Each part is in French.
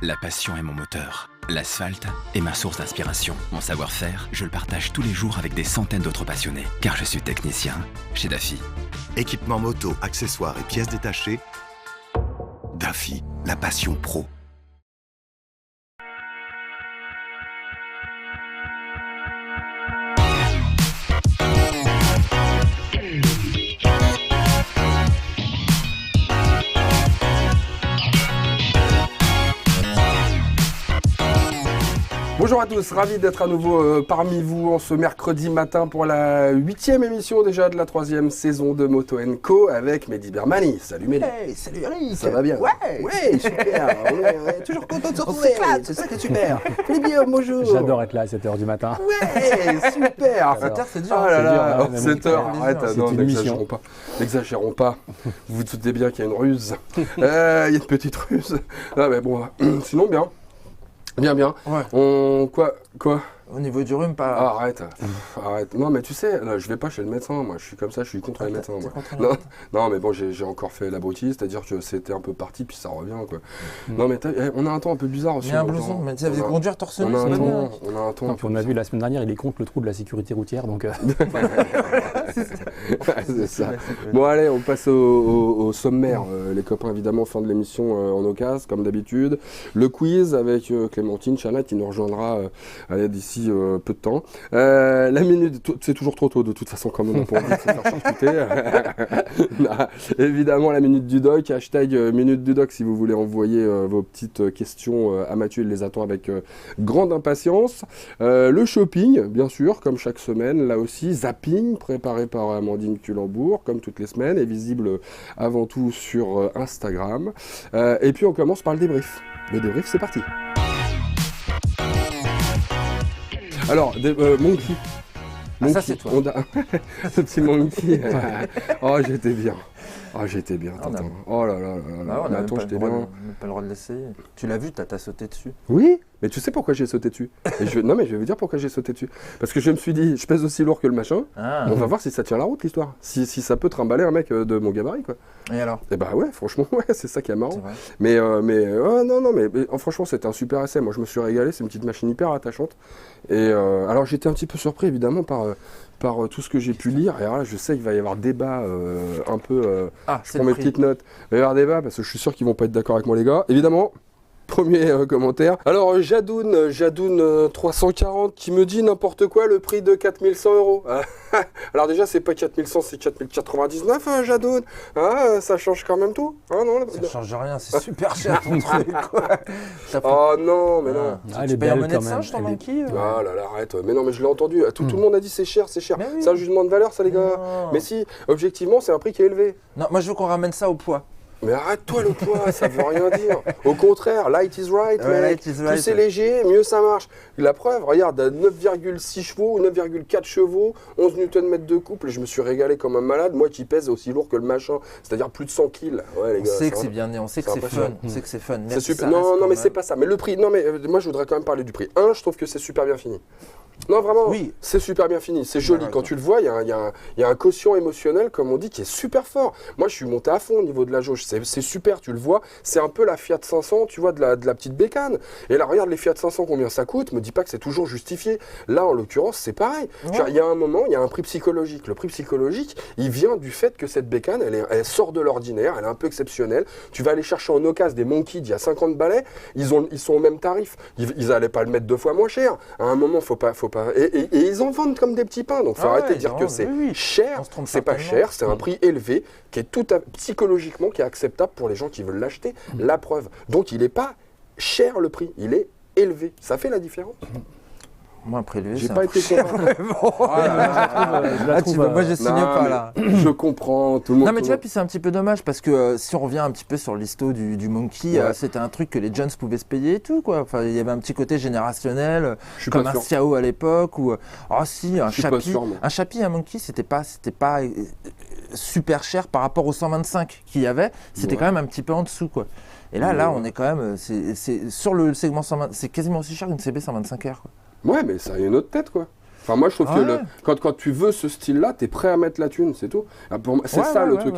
La passion est mon moteur. L'asphalte est ma source d'inspiration. Mon savoir-faire, je le partage tous les jours avec des centaines d'autres passionnés. Car je suis technicien chez Daffy. Équipement moto, accessoires et pièces détachées. Daffy, la passion pro. Bonjour à tous, ravi d'être à nouveau parmi vous en ce mercredi matin pour la 8e émission déjà de la 3e saison de Moto & Co avec Mehdi Bermani. Salut Mehdi. Hey, salut Eric. Ça va bien? Ouais, super. on est toujours content de se retrouver. C'est ça qui est super. Philippe Guillaume, bonjour. J'adore être là à 7h du matin. Ouais, super. 7h, c'est dur. Ah là là, c'est dur, 7h, arrête, non, n'exagérons pas. N'exagérons pas. Vous vous doutez bien qu'il y a une ruse. Il y a une petite ruse. Ah mais bon, sinon bien. Bien. Ouais. Quoi Au niveau du rhume, pas. Ah, arrête. Non, mais tu sais, là, je vais pas chez le médecin. Moi, je suis comme ça, je suis contre les médecins. Moi. Non, mais bon, j'ai encore fait l'abruti, c'est-à-dire que c'était un peu parti, puis ça revient, quoi. Non, mais on a un temps un peu bizarre aussi. Il y a un blouson, mais tu savais conduire torse nu, c'est pas bien. On a un temps. On a vu la semaine dernière, il est contre le trou de la sécurité routière, donc. C'est ça. Bon, allez, on passe au sommaire. Les copains, évidemment, fin de l'émission en occasion, comme d'habitude. Le quiz avec Clémentine Chalat qui nous rejoindra d'ici peu de temps. La minute, c'est toujours trop tôt de toute façon, comme on a pas envie de se faire charcuter. Évidemment, la minute du doc, hashtag minute du doc si vous voulez envoyer vos petites questions à Mathieu, il les attend avec grande impatience. Le shopping, bien sûr, comme chaque semaine, là aussi, zapping, préparé par Amandine Culembourg, comme toutes les semaines, et visible avant tout sur Instagram. Et puis on commence par le débrief. Le débrief, c'est parti. Alors, Monkey. Ça c'est toi. Ce petit Monkey. Oh, j'étais bien. T'entends. Oh là là. On n'a Attends, j'étais bien. pas le droit de l'essayer. Tu l'as vu, t'as sauté dessus. Oui, mais tu sais pourquoi j'ai sauté dessus. Non, mais je vais vous dire pourquoi j'ai sauté dessus. Parce que je me suis dit, je pèse aussi lourd que le machin. On va voir si ça tient la route, l'histoire. Si ça peut trimballer un mec de mon gabarit, quoi. Et alors? Eh bah ouais, franchement, ouais, c'est ça qui est marrant. Mais franchement, c'était un super essai. Moi, je me suis régalé. C'est une petite machine hyper attachante. Et alors, j'étais un petit peu surpris, évidemment, par tout ce que j'ai pu lire. Et alors là, je sais qu'il va y avoir débat un peu. Je prends mes petites notes. Il va y avoir débat parce que je suis sûr qu'ils vont pas être d'accord avec moi, les gars. Évidemment. Premier commentaire. Alors Jadoun 340 qui me dit n'importe quoi, le prix de 4100 €. Alors déjà c'est pas 4100, c'est 4099 Jadoun. Ça change quand même tout. Non, ça change rien, c'est super cher ton truc quoi. Oh non, mais non. Tu payes en monnaie de singe ton Monkey Ah là là, arrête. Mais non, mais je l'ai entendu. Tout le monde a dit c'est cher. Oui. C'est un jugement de valeur ça les gars. Mais si, objectivement c'est un prix qui est élevé. Non, moi je veux qu'on ramène ça au poids. Mais arrête-toi le poids, ça veut rien dire. Au contraire, light is right, mec. Plus c'est léger, mieux ça marche. La preuve, regarde, 9,6 chevaux ou 9,4 chevaux, 11 Nm de couple, je me suis régalé comme un malade, moi qui pèse aussi lourd que le machin, c'est-à-dire plus de 100 kilos. Ouais, les gars, on sait que c'est bien né, on sait que c'est fun. On sait que c'est fun. C'est super. Non, mais c'est pas ça. Mais le prix, non, mais moi je voudrais quand même parler du prix. Je trouve que c'est super bien fini. Non, vraiment, oui. C'est super bien fini, c'est joli. Quand tu le vois, il y a un quotient émotionnel, comme on dit, qui est super fort. Moi, je suis monté à fond au niveau de la jauge. C'est super, tu le vois. C'est un peu la Fiat 500, tu vois, de la petite bécane. Et là, regarde les Fiat 500, combien ça coûte. Me dis pas que c'est toujours justifié. Là, en l'occurrence, c'est pareil. Ouais. Il y a un moment, il y a un prix psychologique. Le prix psychologique, il vient du fait que cette bécane, elle sort de l'ordinaire, elle est un peu exceptionnelle. Tu vas aller chercher en occasion des Monkey d'il y a 50 balais, ils sont au même tarif. Ils allaient pas le mettre 2 fois moins cher. À un moment, faut pas. Et ils en vendent comme des petits pains, donc faut arrêter de dire que c'est cher, c'est pas cher, c'est un prix élevé qui est psychologiquement qui est acceptable pour les gens qui veulent l'acheter. La preuve. Donc il n'est pas cher le prix, il est élevé. Ça fait la différence. Moi, après lui, j'ai pas été content. Moi, je signe pas là. Je comprends, tout le monde. Non, mais tu vois, puis c'est un petit peu dommage parce que si on revient un petit peu sur l'histo du Monkey, c'était un truc que les jeunes pouvaient se payer et tout, quoi. Enfin, il y avait un petit côté générationnel, comme un Xiao à l'époque, ou un Chapi. Un Chapi, un Monkey, c'était pas super cher par rapport aux 125 qu'il y avait. C'était quand même un petit peu en dessous, quoi. Et là, on est quand même, c'est sur le segment 120, c'est quasiment aussi cher qu'une CB 125R, quoi. Ouais, mais ça a une autre tête, quoi. Enfin, moi, je trouve que quand tu veux ce style-là, t'es prêt à mettre la thune, c'est tout. C'est ça le truc.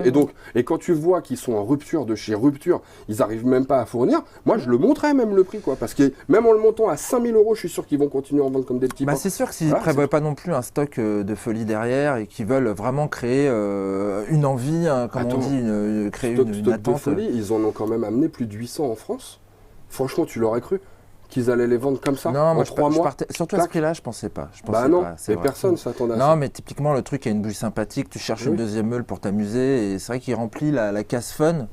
Et quand tu vois qu'ils sont en rupture de chez Rupture, ils arrivent même pas à fournir, moi, je le montrais même le prix, quoi. Parce que même en le montant à 5 000 €, je suis sûr qu'ils vont continuer à en vendre comme des petits pains. C'est sûr que s'ils ne prévoient pas non plus un stock de folie derrière et qu'ils veulent vraiment créer une envie, on dit, créer une attente. De folie, ils en ont quand même amené plus de 800 en France. Franchement, tu l'aurais cru qu'ils allaient les vendre comme ça en 3 mois. Surtout à ce prix-là, je pensais pas. Non, mais personne s'attendait à ça. Non, mais typiquement, le truc a une bouille sympathique, tu cherches une deuxième meule pour t'amuser, et c'est vrai qu'il remplit la case fun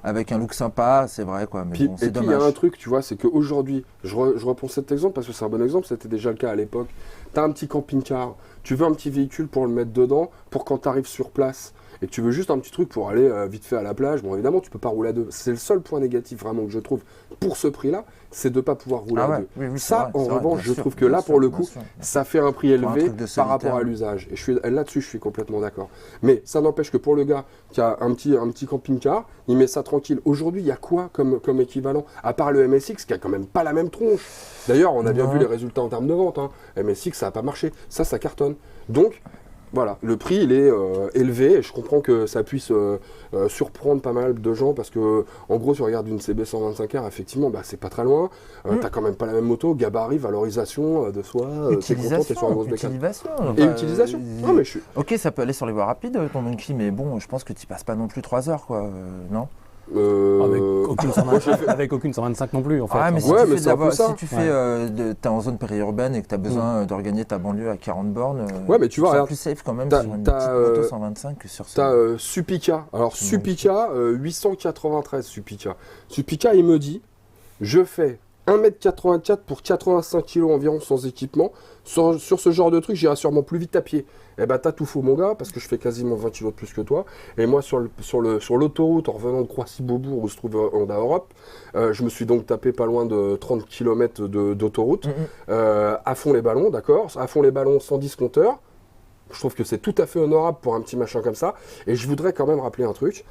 avec un look sympa, c'est vrai, quoi. Mais bon, c'est dommage. Et puis il y a un truc, tu vois, c'est qu'aujourd'hui, je reprends cet exemple parce que c'est un bon exemple, c'était déjà le cas à l'époque. Tu as un petit camping-car, tu veux un petit véhicule pour le mettre dedans, pour quand tu arrives sur place, et que tu veux juste un petit truc pour aller vite fait à la plage, bon évidemment tu peux pas rouler à deux. C'est le seul point négatif vraiment que je trouve pour ce prix-là, c'est de ne pas pouvoir rouler à deux. Oui, ça, en revanche, je trouve que là pour le coup, ça fait un prix élevé par rapport à l'usage. Et là-dessus, je suis complètement d'accord. Mais ça n'empêche que pour le gars qui a un petit camping-car, il met ça tranquille. Aujourd'hui, il y a quoi comme équivalent? À part le MSX qui a quand même pas la même tronche. D'ailleurs, on a bien vu les résultats en termes de vente. MSX, ça n'a pas marché. Ça cartonne. Donc, voilà, le prix il est élevé et je comprends que ça puisse surprendre pas mal de gens parce que en gros tu regardes une CB 125R, effectivement c'est pas très loin, t'as quand même pas la même moto, gabarit, valorisation de soi, t'es content, t'es sur une grosse bécane. Utilisation. Non, mais Ok, ça peut aller sur les voies rapides ton Monkey, mais bon, je pense que tu passes pas non plus 3 heures quoi, non? Avec aucune 125 non plus en fait. Mais si tu fais t'es en zone périurbaine et que tu as besoin de regagner ta banlieue à 40 bornes, mais tu vois, plus safe quand même sur une petite moto 125 que sur ça. T'as Supika. Alors Supika 893 Supika. Supika il me dit je fais 1m84 pour 85 kg environ sans équipement. Sur ce genre de truc, j'irai sûrement plus vite à pied. Eh ben t'as tout faux mon gars, parce que je fais quasiment 20 kg de plus que toi. Et moi sur l'autoroute, en revenant de Croissy-Beaubourg, où se trouve Honda Europe, je me suis donc tapé pas loin de 30 km d'autoroute. À fond les ballons, d'accord. À fond les ballons, 110 compteurs. Je trouve que c'est tout à fait honorable pour un petit machin comme ça. Et je voudrais quand même rappeler un truc.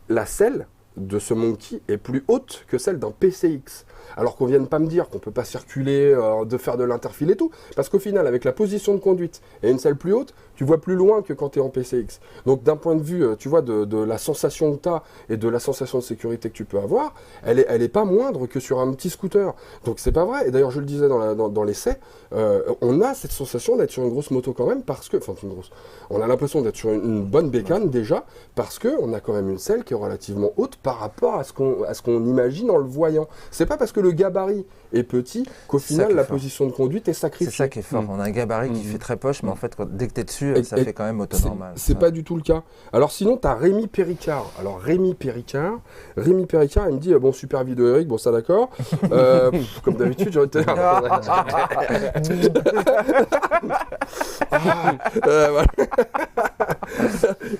La selle de ce Monkey est plus haute que celle d'un PCX. Alors qu'on vienne pas me dire qu'on peut pas circuler, de faire de l'interfile et tout. Parce qu'au final, avec la position de conduite et une selle plus haute, tu vois plus loin que quand tu es en PCX. Donc d'un point de vue, tu vois, de la sensation que tu as et de la sensation de sécurité que tu peux avoir, elle est pas moindre que sur un petit scooter. Donc c'est pas vrai. Et d'ailleurs, je le disais dans l'essai, on a cette sensation d'être sur une grosse moto quand même, parce que, enfin une grosse, on a l'impression d'être sur une bonne bécane déjà, parce qu'on a quand même une selle qui est relativement haute par rapport à ce qu'on imagine en le voyant. C'est pas parce que le gabarit est petit qu'au final la position de conduite est sacrifiée. C'est ça qui est fort. On a un gabarit qui fait très poche, mais en fait, dès que tu es dessus, ça fait quand même auto normal. C'est pas du tout le cas. Alors sinon, tu as Rémi Péricard. Alors Rémi Péricard, il me dit bon, super vidéo Eric, bon ça d'accord. Comme d'habitude, j'aurais été voilà.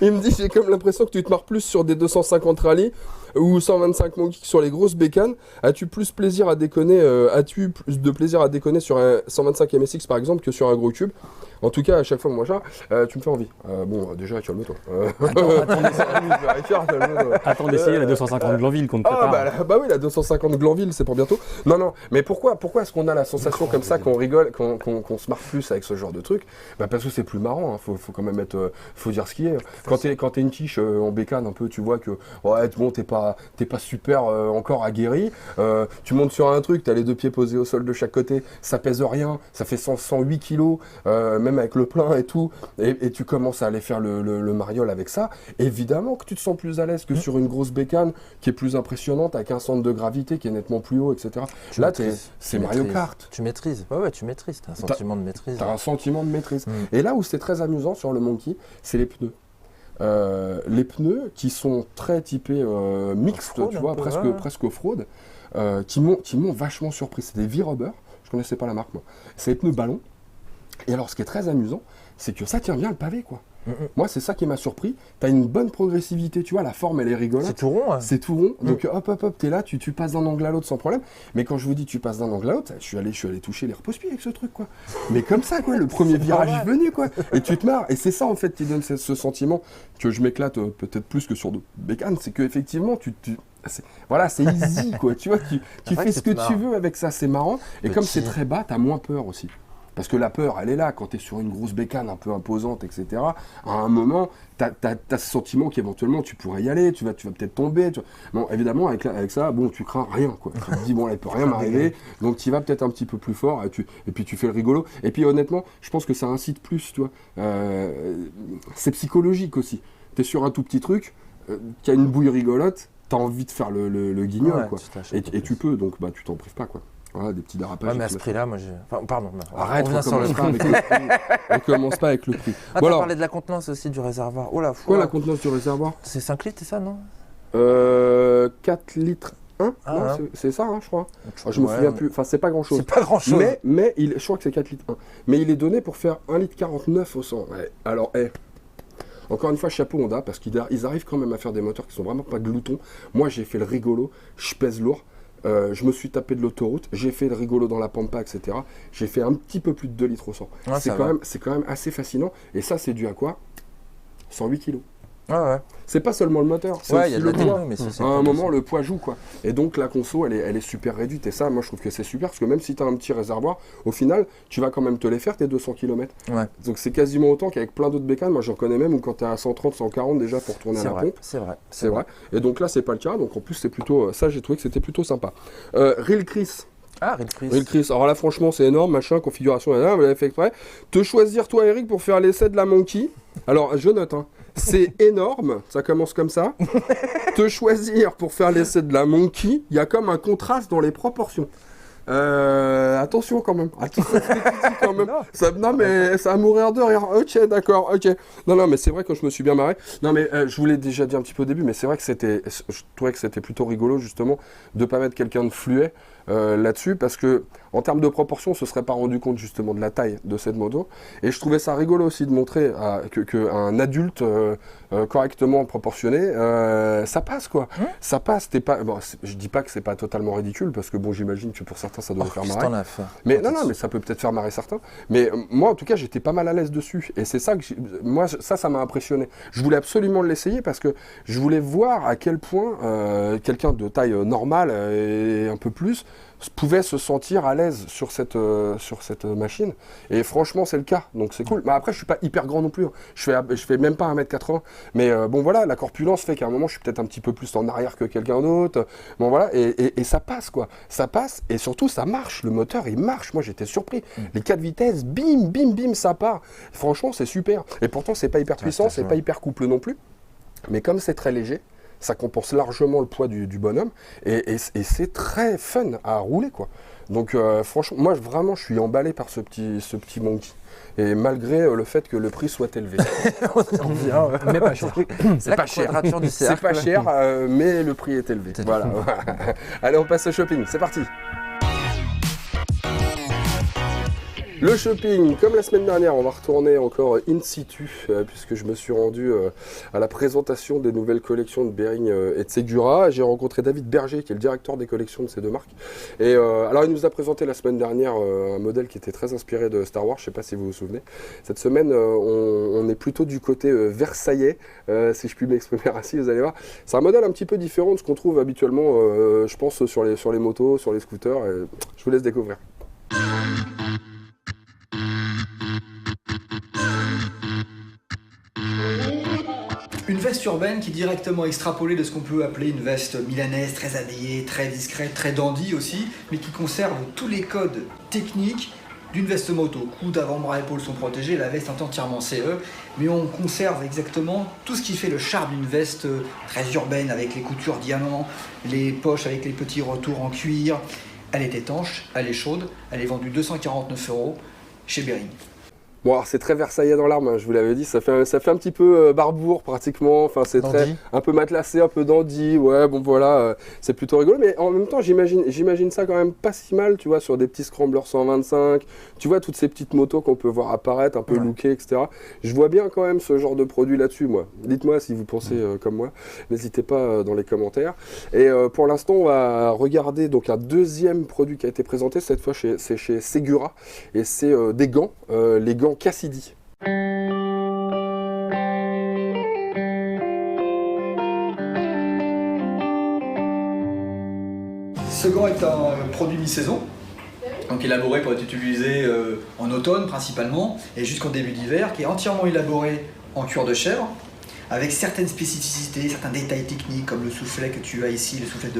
Il me dit j'ai comme l'impression que tu te marres plus sur des 250 rallye ou 125 Monkey sur les grosses bécanes. As-tu plus de plaisir à déconner sur un 125 MSX par exemple que sur un gros cube? En tout cas, à chaque fois, moi, tu me fais envie. Bon, déjà, calme-toi. Attends d'essayer la 250 Glanville qu'on te prépare. Bah oui, la 250 Glanville, c'est pour bientôt. Non, mais pourquoi est-ce qu'on a la sensation comme ça, qu'on rigole, qu'on se marre plus avec ce genre de truc? Parce que c'est plus marrant, faut quand même faut dire ce qu'il est. Quand t'es une quiche en bécane un peu, tu vois que bon, t'es pas super encore aguerri. Tu montes sur un truc, t'as les deux pieds posés au sol de chaque côté, ça pèse rien, ça fait 108 kilos, même avec le plein et tout, et tu commences à aller faire le mariole avec ça, évidemment que tu te sens plus à l'aise que sur une grosse bécane qui est plus impressionnante, avec un centre de gravité qui est nettement plus haut, etc. Là, c'est Mario Kart. Tu maîtrises. Ouais, tu maîtrises. T'as un sentiment de maîtrise. T'as un sentiment de maîtrise. Et là où c'est très amusant sur le Monkey, c'est les pneus. Les pneus qui sont très typés mixtes, tu vois, presque off-road, qui m'ont vachement surpris. C'est des V-Rubber, je connaissais pas la marque moi. C'est des pneus ballons. Et alors ce qui est très amusant, c'est que ça tient bien le pavé quoi. Moi c'est ça qui m'a surpris. T'as une bonne progressivité, tu vois, la forme elle est rigolote. C'est tout rond. Hein. C'est tout rond. Donc hop, t'es là, tu passes d'un angle à l'autre sans problème. Mais quand je vous dis tu passes d'un angle à l'autre, je suis allé toucher les repose-pieds avec ce truc quoi. Mais comme ça quoi, le premier virage venu quoi. Et tu te marres. Et c'est ça en fait qui donne ce sentiment que je m'éclate peut-être plus que sur d'autres bécanes, c'est que effectivement c'est easy quoi. Tu vois, tu fais ce que tu veux avec ça, c'est marrant. Et comme c'est très bas, t'as moins peur aussi. Parce que la peur, elle est là. Quand tu es sur une grosse bécane un peu imposante, etc., à un moment, tu as ce sentiment qu'éventuellement, tu pourrais y aller, tu vas peut-être tomber. Bon, évidemment, avec ça, bon, tu crains rien, quoi. Tu te dis, bon, là, il peut rien m'arriver. Donc, tu y vas peut-être un petit peu plus fort et puis tu fais le rigolo. Et puis, honnêtement, je pense que ça incite plus, tu vois. C'est psychologique aussi. Tu es sur un tout petit truc, qui a une bouille rigolote, tu as envie de faire le guignol, quoi. Et tu peux, donc, bah, tu t'en prives pas, quoi. Voilà, des petits dérapages. Ouais, mais à ce prix-là, moi, pardon. Arrête, on commence pas avec le prix. Ah, t'as parlé de la contenance aussi du réservoir. Oh là, quoi, la contenance du réservoir? C'est 5 litres, c'est ça, non 4 litres 1 c'est ça, hein, je crois. Je me souviens plus. Enfin, c'est pas grand-chose. C'est pas grand-chose. Mais je crois que c'est 4 litres 1. Mais il est donné pour faire 1 litre 49 au 100. Ouais. Alors, encore une fois, chapeau Honda, parce qu'ils arrivent quand même à faire des moteurs qui sont vraiment pas gloutons. Moi, j'ai fait le rigolo, je pèse lourd. Je me suis tapé de l'autoroute, j'ai fait le rigolo dans la pampa, etc. J'ai fait un petit peu plus de 2 litres au 100. Ouais, c'est quand même assez fascinant. Et ça, c'est dû à quoi? 108 kilos. Ah ouais. C'est pas seulement le moteur, c'est aussi le poids. À un moment, le poids joue, quoi. Et donc, la conso, elle est super réduite. Et ça, moi, je trouve que c'est super, parce que même si tu as un petit réservoir, au final, tu vas quand même te les faire, tes 200 km. Ouais. Donc, c'est quasiment autant qu'avec plein d'autres bécanes. Moi, j'en connais même où quand tu es à 130, 140 déjà pour tourner à la pompe. C'est vrai. Et donc là, c'est pas le cas. Donc, en plus, c'est plutôt... Ça, j'ai trouvé que c'était plutôt sympa. Real Chris. Ah, Real Chris. Alors là, franchement, c'est énorme, machin, configuration, vous l'avez fait exprès. Te choisir, toi, Eric, pour faire l'essai de la Monkey. Alors, je note, hein. C'est énorme, ça commence comme ça. Te choisir pour faire l'essai de la Monkey, il y a comme un contraste dans les proportions. Attention quand même. Non mais ça va mourir de rire. Ok, d'accord, ok. Non mais c'est vrai que je me suis bien marré. Non mais je vous l'ai déjà dit un petit peu au début, mais c'est vrai que je trouvais que c'était plutôt rigolo justement de pas mettre quelqu'un de fluet là-dessus, parce que en termes de proportion, on se serait pas rendu compte justement de la taille de cette moto. Et je trouvais ça rigolo aussi de montrer qu'un adulte correctement proportionné, ça passe quoi. Ça passe. Je dis pas que c'est pas totalement ridicule, parce que bon, j'imagine que pour certains ça doit faire marrer. Mais non, mais ça peut peut-être faire marrer certains. Mais moi, en tout cas, j'étais pas mal à l'aise dessus. Et c'est ça que ça m'a impressionné. Je voulais absolument l'essayer parce que je voulais voir à quel point quelqu'un de taille normale et un peu plus pouvait se sentir à l'aise sur cette machine. Et franchement, c'est le cas. Donc c'est cool. Mais après, je suis pas hyper grand non plus. Je fais même pas 1m80. Mais bon, voilà, la corpulence fait qu'à un moment, je suis peut-être un petit peu plus en arrière que quelqu'un d'autre. Bon, voilà. Et ça passe, quoi. Ça passe. Et surtout, ça marche. Le moteur, il marche. Moi, j'étais surpris. Les 4 vitesses, bim, bim, bim, ça part. Franchement, c'est super. Et pourtant, c'est pas hyper puissant, c'est pas hyper couple non plus. Mais comme c'est très léger, ça compense largement le poids du bonhomme et c'est très fun à rouler, quoi. Donc franchement, moi vraiment je suis emballé par ce petit Monkey. Et malgré le fait que le prix soit élevé. Mais pas cher. C'est pas cher. C'est pas cher, mais le prix est élevé. Voilà. Allez, on passe au shopping, c'est parti. Le shopping, comme la semaine dernière, on va retourner encore in situ, puisque je me suis rendu à la présentation des nouvelles collections de Behring et de Segura. J'ai rencontré David Berger, qui est le directeur des collections de ces deux marques. Et alors, il nous a présenté la semaine dernière un modèle qui était très inspiré de Star Wars, je ne sais pas si vous vous souvenez. Cette semaine, on est plutôt du côté versaillais, si je puis m'exprimer ainsi, vous allez voir. C'est un modèle un petit peu différent de ce qu'on trouve habituellement, je pense, sur les motos, sur les scooters. Et je vous laisse découvrir. Une veste urbaine qui est directement extrapolée de ce qu'on peut appeler une veste milanaise, très habillée, très discrète, très dandy aussi, mais qui conserve tous les codes techniques d'une veste moto. Coude, avant-bras, épaules sont protégés, la veste est entièrement CE, mais on conserve exactement tout ce qui fait le charme d'une veste très urbaine, avec les coutures diamants, les poches avec les petits retours en cuir. Elle est étanche, elle est chaude, elle est vendue 249 € chez Behring. Bon, alors c'est très versaillais dans l'arme, hein, je vous l'avais dit, ça fait un petit peu Barbour pratiquement, enfin c'est très un peu matelassé, un peu dandy, ouais bon voilà, c'est plutôt rigolo, mais en même temps j'imagine ça quand même pas si mal, tu vois, sur des petits scramblers 125, tu vois toutes ces petites motos qu'on peut voir apparaître, un peu lookées, etc. Je vois bien quand même ce genre de produit là-dessus, moi. Dites-moi si vous pensez comme moi, n'hésitez pas dans les commentaires. Et pour l'instant on va regarder donc un deuxième produit qui a été présenté, cette fois c'est chez Segura, et c'est des gants, les gants Cassidy. Ce gant est un produit mi-saison. donc élaboré pour être utilisé en automne principalement, et jusqu'en début d'hiver, qui est entièrement élaboré en cuir de chèvre, avec certaines spécificités, certains détails techniques, comme le soufflet que tu as ici, le soufflet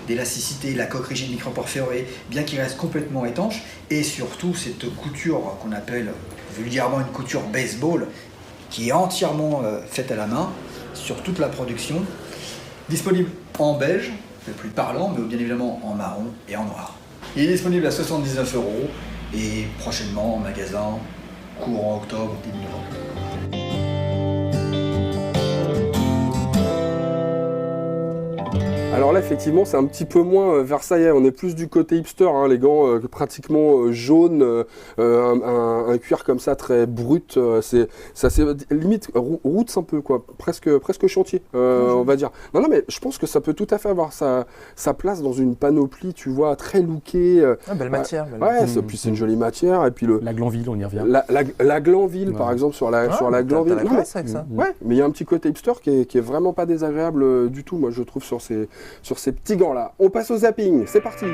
d'élasticité, la coque rigide micro-perforée, bien qu'il reste complètement étanche, et surtout cette couture qu'on appelle vulgairement une couture baseball, qui est entièrement faite à la main, sur toute la production, disponible en beige, le plus parlant, mais bien évidemment en marron et en noir. Il est disponible à 79 € et prochainement en magasin, courant octobre, début novembre. Alors là, effectivement, c'est un petit peu moins versaillais. On est plus du côté hipster, hein, les gants pratiquement jaunes, un cuir comme ça très brut. C'est limite roots un peu, quoi, presque chantier, on va dire. Non, mais je pense que ça peut tout à fait avoir sa place dans une panoplie, tu vois, très lookée. Belle matière. Puis c'est une jolie matière. Et puis la Glanville, on y revient. La Glanville, par exemple, sur la Glanville. Non, mais avec ça. Ouais, mais il y a un petit côté hipster qui est vraiment pas désagréable du tout, moi je trouve, sur ces petits gants là. On passe au zapping, c'est parti.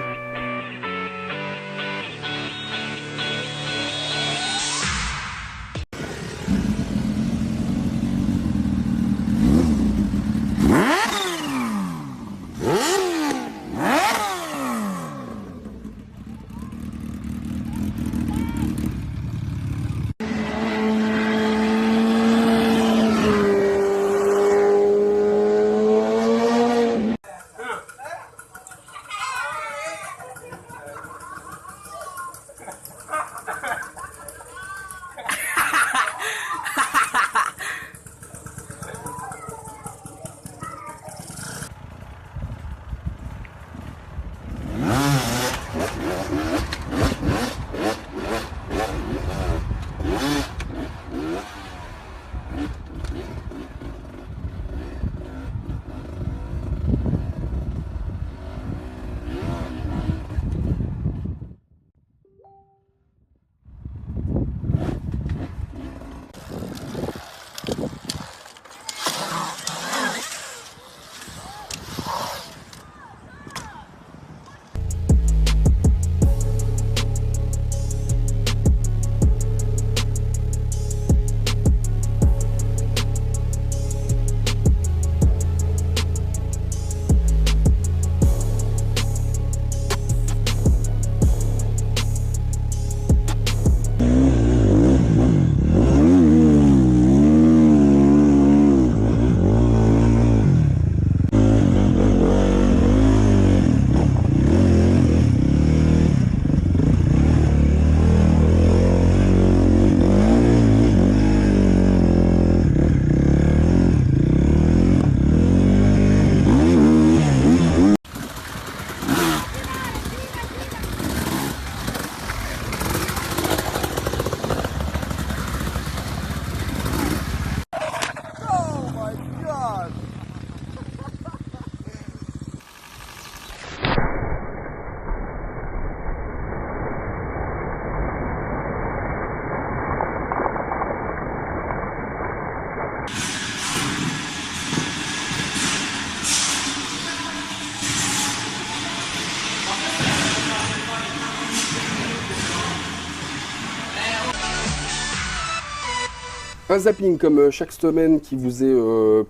Un zapping comme chaque semaine qui vous est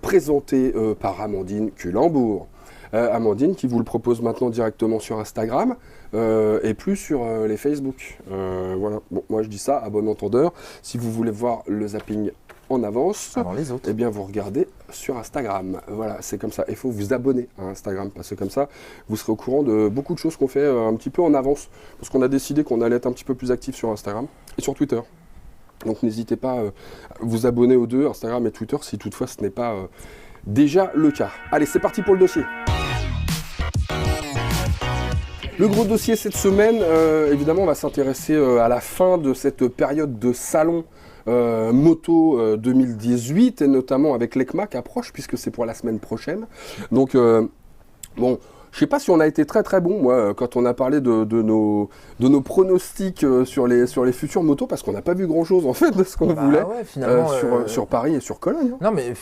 présenté par Amandine Culembourg. Amandine qui vous le propose maintenant directement sur Instagram et plus sur les Facebook. Voilà. Bon, moi je dis ça à bon entendeur. Si vous voulez voir le zapping en avance, avant les autres, eh bien vous regardez sur Instagram. Voilà, c'est comme ça. Il faut vous abonner à Instagram parce que comme ça, vous serez au courant de beaucoup de choses qu'on fait un petit peu en avance. Parce qu'on a décidé qu'on allait être un petit peu plus actif sur Instagram et sur Twitter. Donc n'hésitez pas à vous abonner aux deux, Instagram et Twitter, si toutefois ce n'est pas déjà le cas. Allez, c'est parti pour le dossier. Le gros dossier cette semaine, évidemment, on va s'intéresser à la fin de cette période de salon moto 2018, et notamment avec l'ECMA qui approche, puisque c'est pour la semaine prochaine. Donc, bon, je sais pas si on a été très très bon, moi, quand on a parlé de nos pronostics sur les futures motos, parce qu'on n'a pas vu grand chose en fait de ce qu'on voulait sur Paris et sur Cologne. Non, mais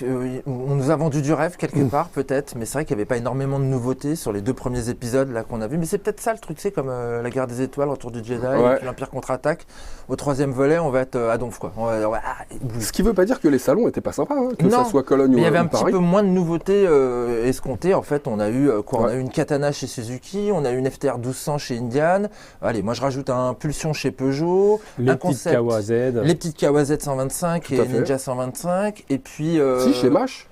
on nous a vendu du rêve quelque part, peut-être, mais c'est vrai qu'il n'y avait pas énormément de nouveautés sur les 2 premiers épisodes là qu'on a vus. Mais c'est peut-être ça le truc, c'est comme la guerre des étoiles, Retour du Jedi, et puis l'Empire contre-attaque. Au 3e volet, on va être à donf, quoi. Ce qui veut pas dire que les salons étaient pas sympas, hein, que ça soit Cologne ou Paris. Il y avait un petit peu moins de nouveautés escomptées. En fait, on a eu on a eu une Katana chez Suzuki, on a eu une FTR 1200 chez Indian. Allez, moi je rajoute un Pulsion chez Peugeot, les petites KWZ 125 et Ninja 125, et puis chez Mash.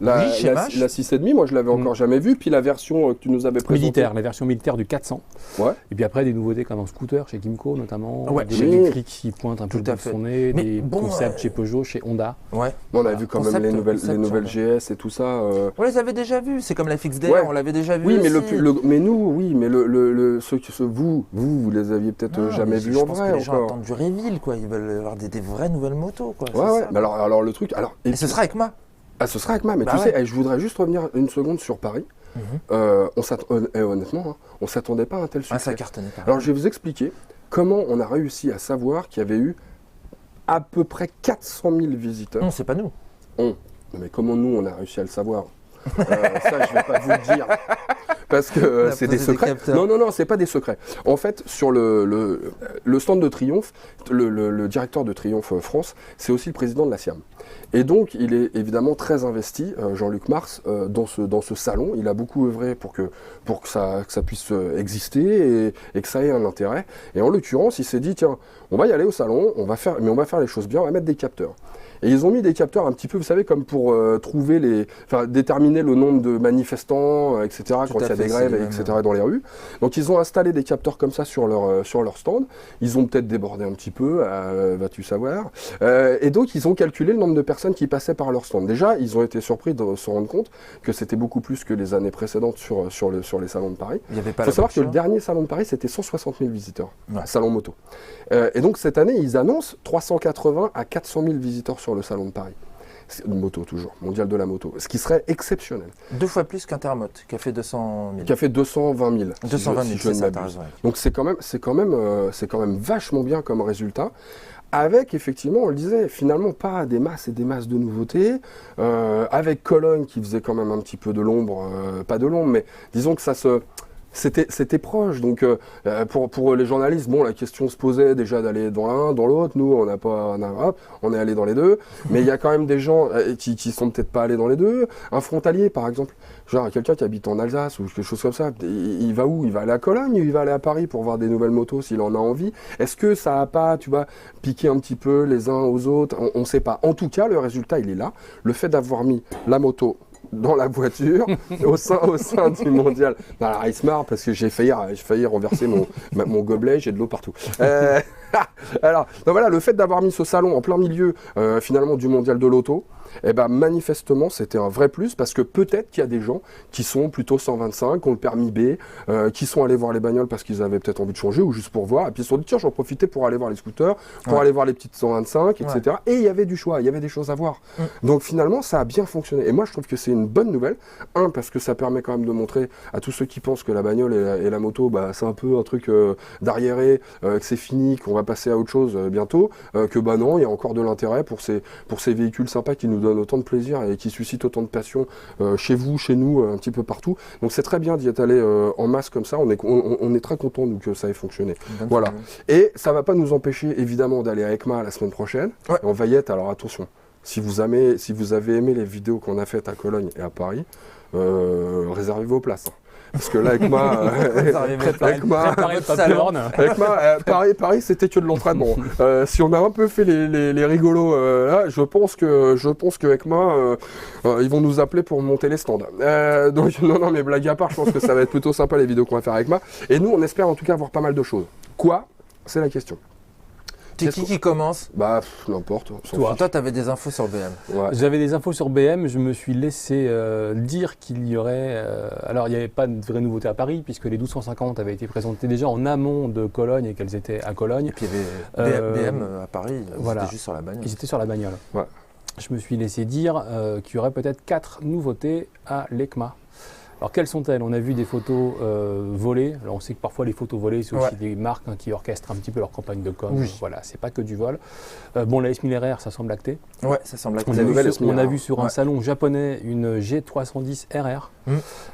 La 6,5, moi je l'avais encore jamais vue, puis la version que tu nous avais présentée. La version militaire du 400. Ouais. Et puis après des nouveautés comme un scooter chez Kymco notamment, des électriques qui pointent un peu de son nez, des concepts chez Peugeot, chez Honda. Ouais. On a vu quand même les nouvelles GS et tout ça. On les avait déjà vues, c'est comme la FXDR, on l'avait déjà vu. Oui, mais vous les aviez peut-être jamais vus en vrai. Je pense que les gens attendent du reveal, quoi. Ils veulent avoir des vraies nouvelles motos, quoi. Ouais. Mais alors le truc, et ce sera EICMA. Ah, ce sera EICMA, mais tu sais, je voudrais juste revenir une seconde sur Paris. Honnêtement, on s'attendait pas à un tel succès. Ça cartonnait pas. Alors je vais vous expliquer comment on a réussi à savoir qu'il y avait eu à peu près 400 000 visiteurs. Non, c'est pas nous. Mais comment nous, on a réussi à le savoir ça, je vais pas vous le dire. Parce que c'est des secrets. Non, c'est pas des secrets. En fait, sur le stand de Triomphe, le directeur de Triomphe France, c'est aussi le président de la SIAM. Et donc, il est évidemment très investi, Jean-Luc Mars, dans ce salon. Il a beaucoup œuvré pour que ça puisse exister et que ça ait un intérêt. Et en l'occurrence, il s'est dit, tiens, on va y aller au salon, on va faire les choses bien, on va mettre des capteurs. Et ils ont mis des capteurs un petit peu, vous savez, comme pour déterminer le nombre de manifestants, etc., quand il y a des grèves, etc., dans les rues. Donc ils ont installé des capteurs comme ça sur leur stand. Ils ont peut-être débordé un petit peu, vas-tu savoir. Et donc ils ont calculé le nombre de personnes qui passaient par leur stand. Déjà, ils ont été surpris de se rendre compte que c'était beaucoup plus que les années précédentes sur les salons de Paris. Il faut savoir que le dernier salon de Paris, c'était 160 000 visiteurs, salon moto. Et donc cette année, ils annoncent 380 à 400 000 visiteurs sur le salon de Paris. Une moto toujours, mondial de la moto, ce qui serait exceptionnel. 2 fois plus qu'Intermote, qui a fait 200 000. Qui a fait 220 000. 220 000, c'est ça, t'as raison. Donc c'est quand même vachement bien comme résultat. Avec, effectivement, on le disait, finalement pas des masses et des masses de nouveautés. Avec Cologne qui faisait quand même un petit peu de l'ombre, pas de l'ombre, mais disons que c'était proche, donc pour les journalistes, la question se posait déjà d'aller dans l'un, dans l'autre. Nous, on est allé dans les deux, mais il y a quand même des gens qui sont peut-être pas allés dans les deux. Un frontalier, par exemple, genre quelqu'un qui habite en Alsace ou quelque chose comme ça, il va où? Il va aller à Cologne ou il va aller à Paris pour voir des nouvelles motos s'il en a envie? Est-ce que ça a pas, piqué un petit peu les uns aux autres? On ne sait pas. En tout cas, le résultat, il est là. Le fait d'avoir mis la moto dans la voiture, au sein du mondial. Non, alors, il se marre parce que j'ai failli renverser mon gobelet, j'ai de l'eau partout. Alors, donc voilà, le fait d'avoir mis ce salon en plein milieu, finalement, du mondial de l'auto, manifestement, c'était un vrai plus parce que peut-être qu'il y a des gens qui sont plutôt 125, qui ont le permis B, qui sont allés voir les bagnoles parce qu'ils avaient peut-être envie de changer ou juste pour voir. Et puis ils se sont dit, tiens, j'en profitais pour aller voir les scooters, pour aller voir les petites 125, etc. Ouais. Et il y avait du choix, il y avait des choses à voir. Donc finalement, ça a bien fonctionné. Et moi, je trouve que c'est une bonne nouvelle. Parce que ça permet quand même de montrer à tous ceux qui pensent que la bagnole et la moto, c'est un peu un truc d'arriéré, que c'est fini, qu'on va passer à autre chose bientôt, que non, il y a encore de l'intérêt pour ces véhicules sympas qui nous donnent autant de plaisir et qui suscitent autant de passion chez vous, chez nous, un petit peu partout. Donc c'est très bien d'y être allé en masse comme ça. On est très content que ça ait fonctionné. Voilà. Et ça va pas nous empêcher évidemment d'aller à EICMA la semaine prochaine. Ouais. Et on va y être. Alors attention, si vous avez aimé les vidéos qu'on a faites à Cologne et à Paris, réservez vos places. Parce que là, Paris, c'était que de l'entraînement. Si on a un peu fait les rigolos là, je pense que EICMA, ils vont nous appeler pour monter les stands. Donc non, mais blague à part, je pense que ça va être plutôt sympa les vidéos qu'on va faire à EICMA. Et nous, on espère en tout cas voir pas mal de choses. Quoi? C'est la question. C'est qui commence? N'importe. Toi, t'avais des infos sur BM. Ouais. J'avais des infos sur BM. Je me suis laissé dire qu'il y aurait... alors, il n'y avait pas de vraie nouveauté à Paris, puisque les 1250 avaient été présentées déjà en amont de Cologne et qu'elles étaient à Cologne. Et puis, il y avait BM à Paris, ils étaient juste sur la bagnole. Ils étaient sur la bagnole. Ouais. Je me suis laissé dire qu'il y aurait peut-être 4 nouveautés à l'EICMA. Alors quelles sont-elles? On a vu des photos volées. Alors on sait que parfois les photos volées, c'est aussi des marques qui orchestrent un petit peu leur campagne de com. Voilà, c'est pas que du vol. Bon, la S1000RR, ça semble acté. Ouais, ça semble acté. On a vu sur un salon japonais une G310 RR.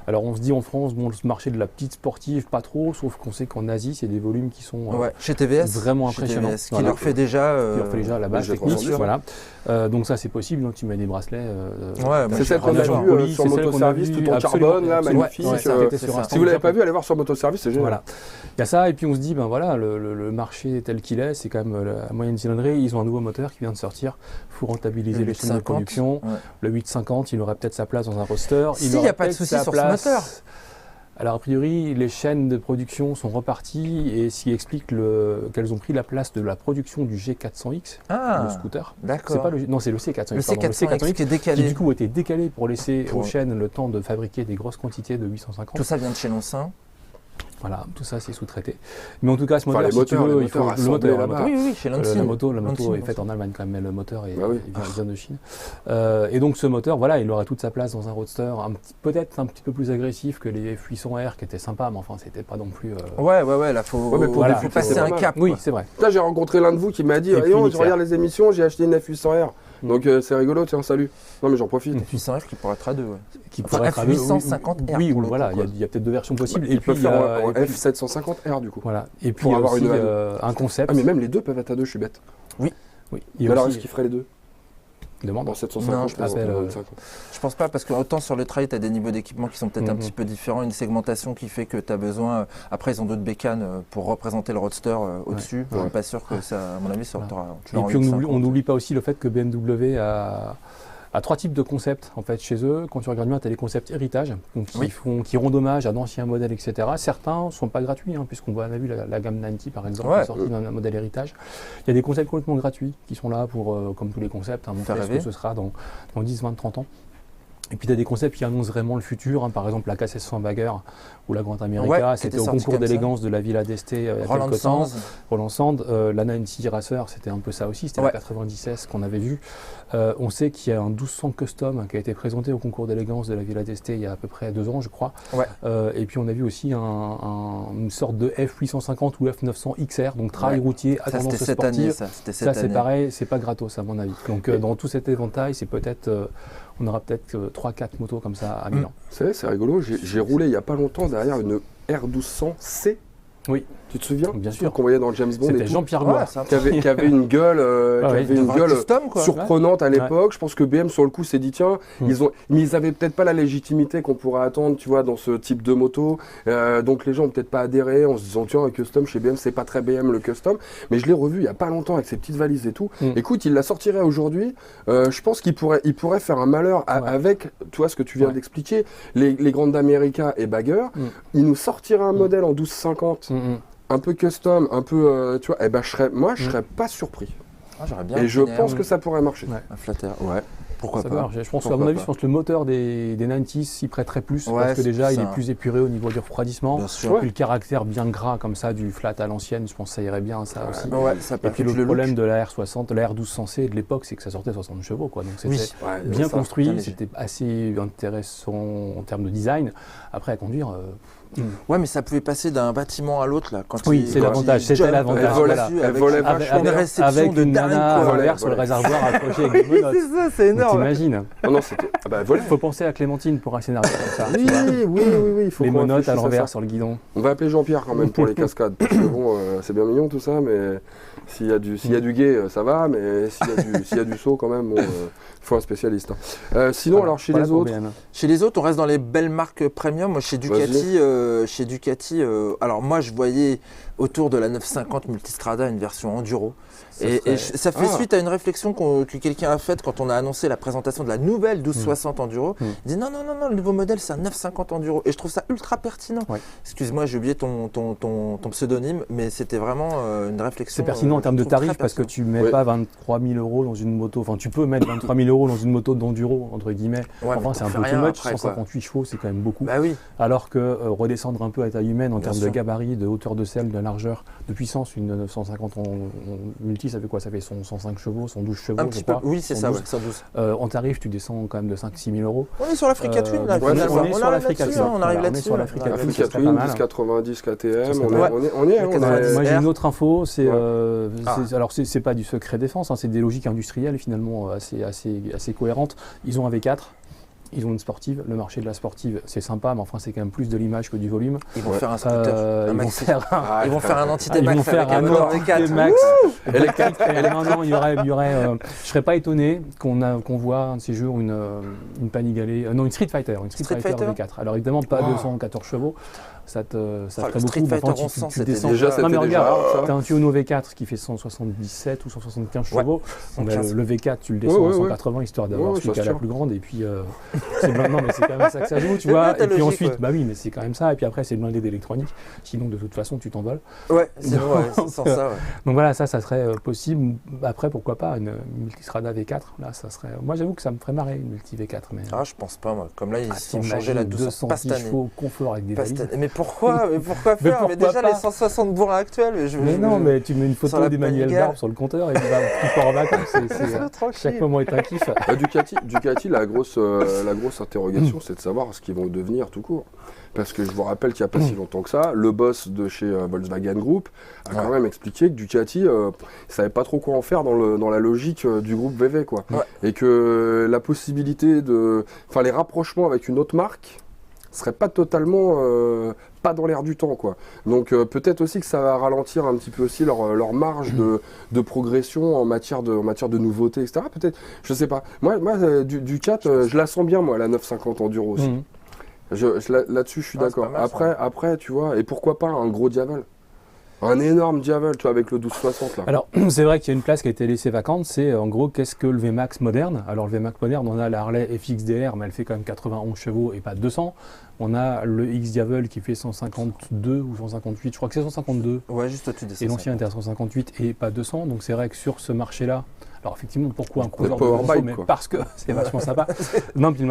Alors on se dit en France, bon, le marché de la petite sportive, pas trop, sauf qu'on sait qu'en Asie, c'est des volumes qui sont chez TVS, vraiment impressionnants. TVS, qui leur fait déjà la base technique. Voilà. Donc ça, c'est possible, donc tu mets des bracelets. C'est celle qu'on a vu sur Motoservice, tout en carbone, là, magnifique. Si vous ne l'avez pas vu, allez voir sur Motoservice, c'est génial. Voilà. Il y a ça, et puis on se dit, ben voilà, le marché tel qu'il est, c'est quand même la moyenne cylindrée. Ils ont un nouveau moteur qui vient de sortir. Il faut rentabiliser les chaînes de production. Le 850, il aurait peut-être sa place dans un roster. Il n'y a pas de souci sur ce moteur. Alors a priori, les chaînes de production sont reparties et ce qui explique qu'elles ont pris la place de la production du G400X, le scooter. D'accord. C'est le C400X. Le C400X qui est décalé. Qui du coup a été décalé pour laisser aux chaînes le temps de fabriquer des grosses quantités de 850. Tout ça vient de chez Longcin. Voilà, tout ça c'est sous-traité. Mais en tout cas, ce moteur, si tu veux, il faut le moteur. Oui, chez Lancia. La moto est faite en Allemagne quand même, mais le moteur il vient de Chine. Et donc ce moteur, voilà, il aurait toute sa place dans un roadster, peut-être un petit peu plus agressif que les F800R qui étaient sympas, mais enfin c'était pas non plus. Ouais, là faut passer un cap. Oui, c'est vrai. Là, j'ai rencontré l'un de vous qui m'a dit, je regarde les émissions, j'ai acheté une F800R. Donc c'est rigolo, tiens, salut. Non mais j'en profite. Une F800R qui pourrait être à deux, Qui pourrait être à deux. F850R. Oui, voilà, il y a peut-être deux versions possibles. Et puis il y a F750R du coup. Voilà. Et puis avoir aussi un concept. Ah mais même les deux peuvent être à deux, je suis bête. Oui. Mais alors est-ce qu'il ferait les deux? Demande. En 750, je pense pas, parce que autant sur le trail, tu as des niveaux d'équipement qui sont peut-être un petit peu différents, une segmentation qui fait que tu as besoin. Après, ils ont d'autres bécanes pour représenter le roadster au-dessus. Je suis pas sûr que ça, à mon avis, ça aura. Et puis on n'oublie pas aussi le fait que BMW a trois types de concepts en fait chez eux. Quand tu regardes bien, tu as les concepts héritage, donc qui rendent hommage à d'anciens modèles, etc. Certains ne sont pas gratuits, puisqu'on a vu la gamme 90 par exemple, qui est sortie d'un modèle héritage. Il y a des concepts complètement gratuits qui sont là pour, comme tous les concepts, montrer ce que ce sera dans 10, 20, 30 ans. Et puis tu as des concepts qui annoncent vraiment le futur, par exemple la K700 Bagger ou la Grand America, c'était au concours d'élégance de la Villa d'Este il y a quelques temps. Roland Sand, la 90 Racer, c'était un peu ça aussi, c'était la 90S qu'on avait vu. On sait qu'il y a un 1200 Custom qui a été présenté au concours d'élégance de la Villa d'Este il y a à peu près 2 ans, je crois. Et puis on a vu aussi une sorte de F850 ou F900 XR, donc trail routier à tendance sportive. Ça c'est pareil, c'est pas gratos à mon avis. Donc dans tout cet éventail, c'est peut-être... on aura peut-être 3-4 motos comme ça à Milan. C'est rigolo, j'ai roulé il n'y a pas longtemps derrière une R1200C. Oui. Tu te souviens? Bien sûr. Qu'on voyait dans le James Bond. C'était Jean-Pierre Gouin. Qui avait une gueule, surprenante à l'époque. Je pense que BM, sur le coup, s'est dit tiens, mais ils avaient peut-être pas la légitimité qu'on pourrait attendre, tu vois, dans ce type de moto. Donc les gens n'ont peut-être pas adhéré en se disant tiens, un custom chez BM, c'est pas très BM le custom. Mais je l'ai revu il y a pas longtemps avec ses petites valises et tout. Écoute, il la sortirait aujourd'hui. Je pense qu'il pourrait faire un malheur avec, tu vois, ce que tu viens d'expliquer, les Grand America et Bagger. Il nous sortirait un modèle en 1250. Un peu custom, un peu, tu vois, je serais pas surpris. J'aurais bien je pense que ça pourrait marcher. Un flatter, pourquoi ça pas. Je pense, à mon avis, je pense que le moteur des 90 s'y prêterait plus, parce que déjà, il est plus épuré au niveau du refroidissement. Bien sûr. Puis le caractère bien gras comme ça du flat à l'ancienne, je pense que ça irait bien, ça aussi. Et puis le problème de la R60, la R1200C de l'époque, c'est que ça sortait 60 chevaux, quoi. Donc c'était bien construit, c'était assez intéressant en termes de design. Après, à conduire... Ouais, mais ça pouvait passer d'un bâtiment à l'autre là. C'est l'avantage. C'était l'avantage. Elle volait vachement. Avec une nana à l'envers sur le réservoir accroché avec des menottes. C'est ça, c'est énorme. T'imagines? Non, c'était. Il faut penser à Clémentine pour un scénario comme ça. Oui. Il faut les menottes à l'envers sur le guidon. On va appeler Jean-Pierre quand même pour les cascades. Parce que bon, c'est bien mignon tout ça, mais s'il y a du gay, ça va. Mais s'il y a du saut quand même, il faut un spécialiste. Sinon, alors chez les autres. Chez les autres, on reste dans les belles marques premium. Moi, chez Ducati, alors moi je voyais autour de la 950 Multistrada une version enduro. Ça fait suite à une réflexion que quelqu'un a faite quand on a annoncé la présentation de la nouvelle 1260 Enduro. Il dit non, le nouveau modèle c'est un 950 Enduro. Et je trouve ça ultra pertinent. Excuse-moi, j'ai oublié ton pseudonyme, mais c'était vraiment une réflexion. C'est pertinent en termes de tarifs parce que tu ne mets pas 23 000 € dans une moto. Enfin, tu peux mettre 23 000 € dans une moto d'enduro, entre guillemets. Enfin, c'est un peu too much. 158 chevaux, c'est quand même beaucoup. Bah oui. Alors que redescendre un peu à taille humaine en termes de gabarit, de hauteur de selle, de largeur de puissance. Une 950 en multi, ça fait quoi? Ça fait 105 chevaux, 112 chevaux. Un petit peu. Oui, c'est ça, 112. En tarif, tu descends quand même de 5-6 000 euros. On est sur l'Africa Twin, là. On est sur l'Africa Twin. On arrive là-dessus. Sur l'Africa Twin, Africa Twin, 1090 KTM, on y est. Moi, j'ai une autre info. Alors, c'est pas du secret défense, c'est des logiques industrielles finalement assez cohérentes. Ils ont un V4. Ils ont une sportive, le marché de la sportive c'est sympa, mais enfin c'est quand même plus de l'image que du volume. Ils vont faire un scooter, ils vont faire un entité Max avec un moteur V4 Max électrique. Non, il y aurait je serais pas étonné qu'on voit un de ces jours une Panigale, non une Street Fighter V4. Alors évidemment pas 214 chevaux. Ça ferait beaucoup. Tu descends. Non mais regarde, tu as un Tuono V4 qui fait 177 ou 175 chevaux. Le V4 tu le descends à 180 histoire d'avoir celui qui a la plus grande et puis non mais c'est quand même ça que ça joue, tu vois. Et puis ensuite, bah oui, mais c'est quand même ça. Et puis après, c'est blindé d'électronique. Sinon, de toute façon, tu t'envoles. Ouais, c'est vrai, sans ça. Donc voilà, ça serait possible. Après, pourquoi pas une Multistrada V4. Là, ça serait. Moi, j'avoue que ça me ferait marrer une Multi V4. Mais je pense pas, moi. Comme là, ils ont changé la 210 chevaux confort avec des valises. Mais pourquoi faire? Mais déjà les 160 bourrins actuels. Mais non, mais tu mets une photo d'Emmanuel Barbe sur le compteur et tu pars en vacances. Chaque moment est un kiff. Ducati, la grosse interrogation, c'est de savoir ce qu'ils vont devenir tout court. Parce que je vous rappelle qu'il n'y a pas si longtemps que ça, le boss de chez Volkswagen Group a quand même expliqué que Ducati ne savait pas trop quoi en faire dans la logique du groupe VV, quoi. Et que la possibilité les rapprochements avec une autre marque serait pas totalement pas dans l'air du temps, quoi. Donc peut-être aussi que ça va ralentir un petit peu aussi leur marge de progression en matière de nouveautés, etc. Peut-être, je sais pas. Moi Ducati, je la sens bien, moi, la 950 Enduro aussi. Là-dessus, je suis d'accord. Après, tu vois, et pourquoi pas un gros Diavel? Un énorme Diavel, tu vois, avec le 1260 là. Alors, c'est vrai qu'il y a une place qui a été laissée vacante, c'est en gros, qu'est-ce que le VMAX moderne? Alors, le VMAX moderne, on a la Harley FXDR, mais elle fait quand même 91 chevaux et pas 200. On a le X-Diavel qui fait 152 ou 158, je crois que c'est 152. Ouais, juste au-dessus des 150. Et l'ancien était à 158 et pas 200, donc c'est vrai que sur ce marché-là, alors effectivement, pourquoi un cruiser de powerbike, mais parce que c'est vachement sympa. Non, puis le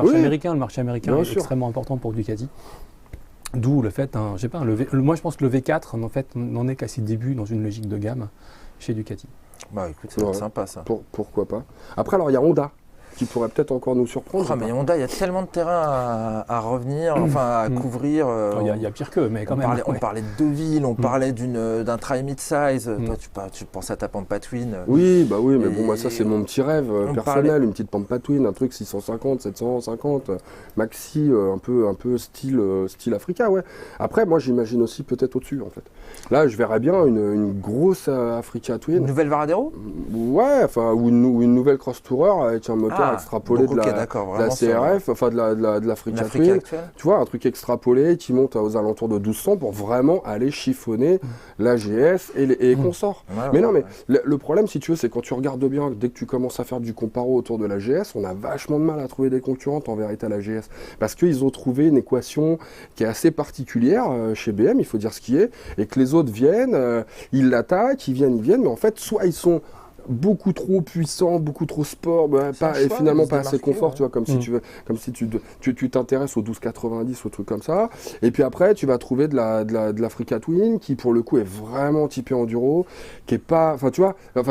marché américain est extrêmement important pour Ducati. D'où le fait, je sais pas, moi je pense que le V4 en fait n'en est qu'à ses débuts dans une logique de gamme chez Ducati. Bah écoute, c'est sympa ça. Pourquoi pas. Après alors il y a Honda qui pourrait peut-être encore nous surprendre. Mais Honda, il y a tellement de terrain à revenir, à couvrir. Il y a pire qu'eux, mais quand même. On parlait de Deauville, on parlait d'un tri mid-size. Toi, tu penses à ta Pampa Twin. Oui, mais bon, moi ça c'est mon petit rêve personnel, une petite Pampa Twin, un truc 650, 750, maxi, un peu style Africa, ouais. Après, moi j'imagine aussi peut-être au-dessus en fait. Là, je verrais bien une grosse Africa Twin. Une nouvelle Varadero? Ouais, ou une nouvelle Cross Tourer avec un moteur extrapolé de la CRF, enfin de l'Africa Twin. Tu vois, un truc extrapolé qui monte aux alentours de 1200 pour vraiment aller chiffonner la GS et les consorts. Mais le problème, si tu veux, c'est quand tu regardes bien, dès que tu commences à faire du comparo autour de la GS, on a vachement de mal à trouver des concurrentes en vérité à la GS. Parce qu'ils ont trouvé une équation qui est assez particulière chez BM, il faut dire ce qui est, et que les autres viennent, ils l'attaquent, ils viennent, mais en fait, soit ils sont beaucoup trop puissant, beaucoup trop sport, et finalement pas assez confort, tu vois, comme si tu t'intéresses au 1290, au truc comme ça. Et puis après, tu vas trouver de l'Africa Twin qui pour le coup est vraiment typé enduro, qui est pas,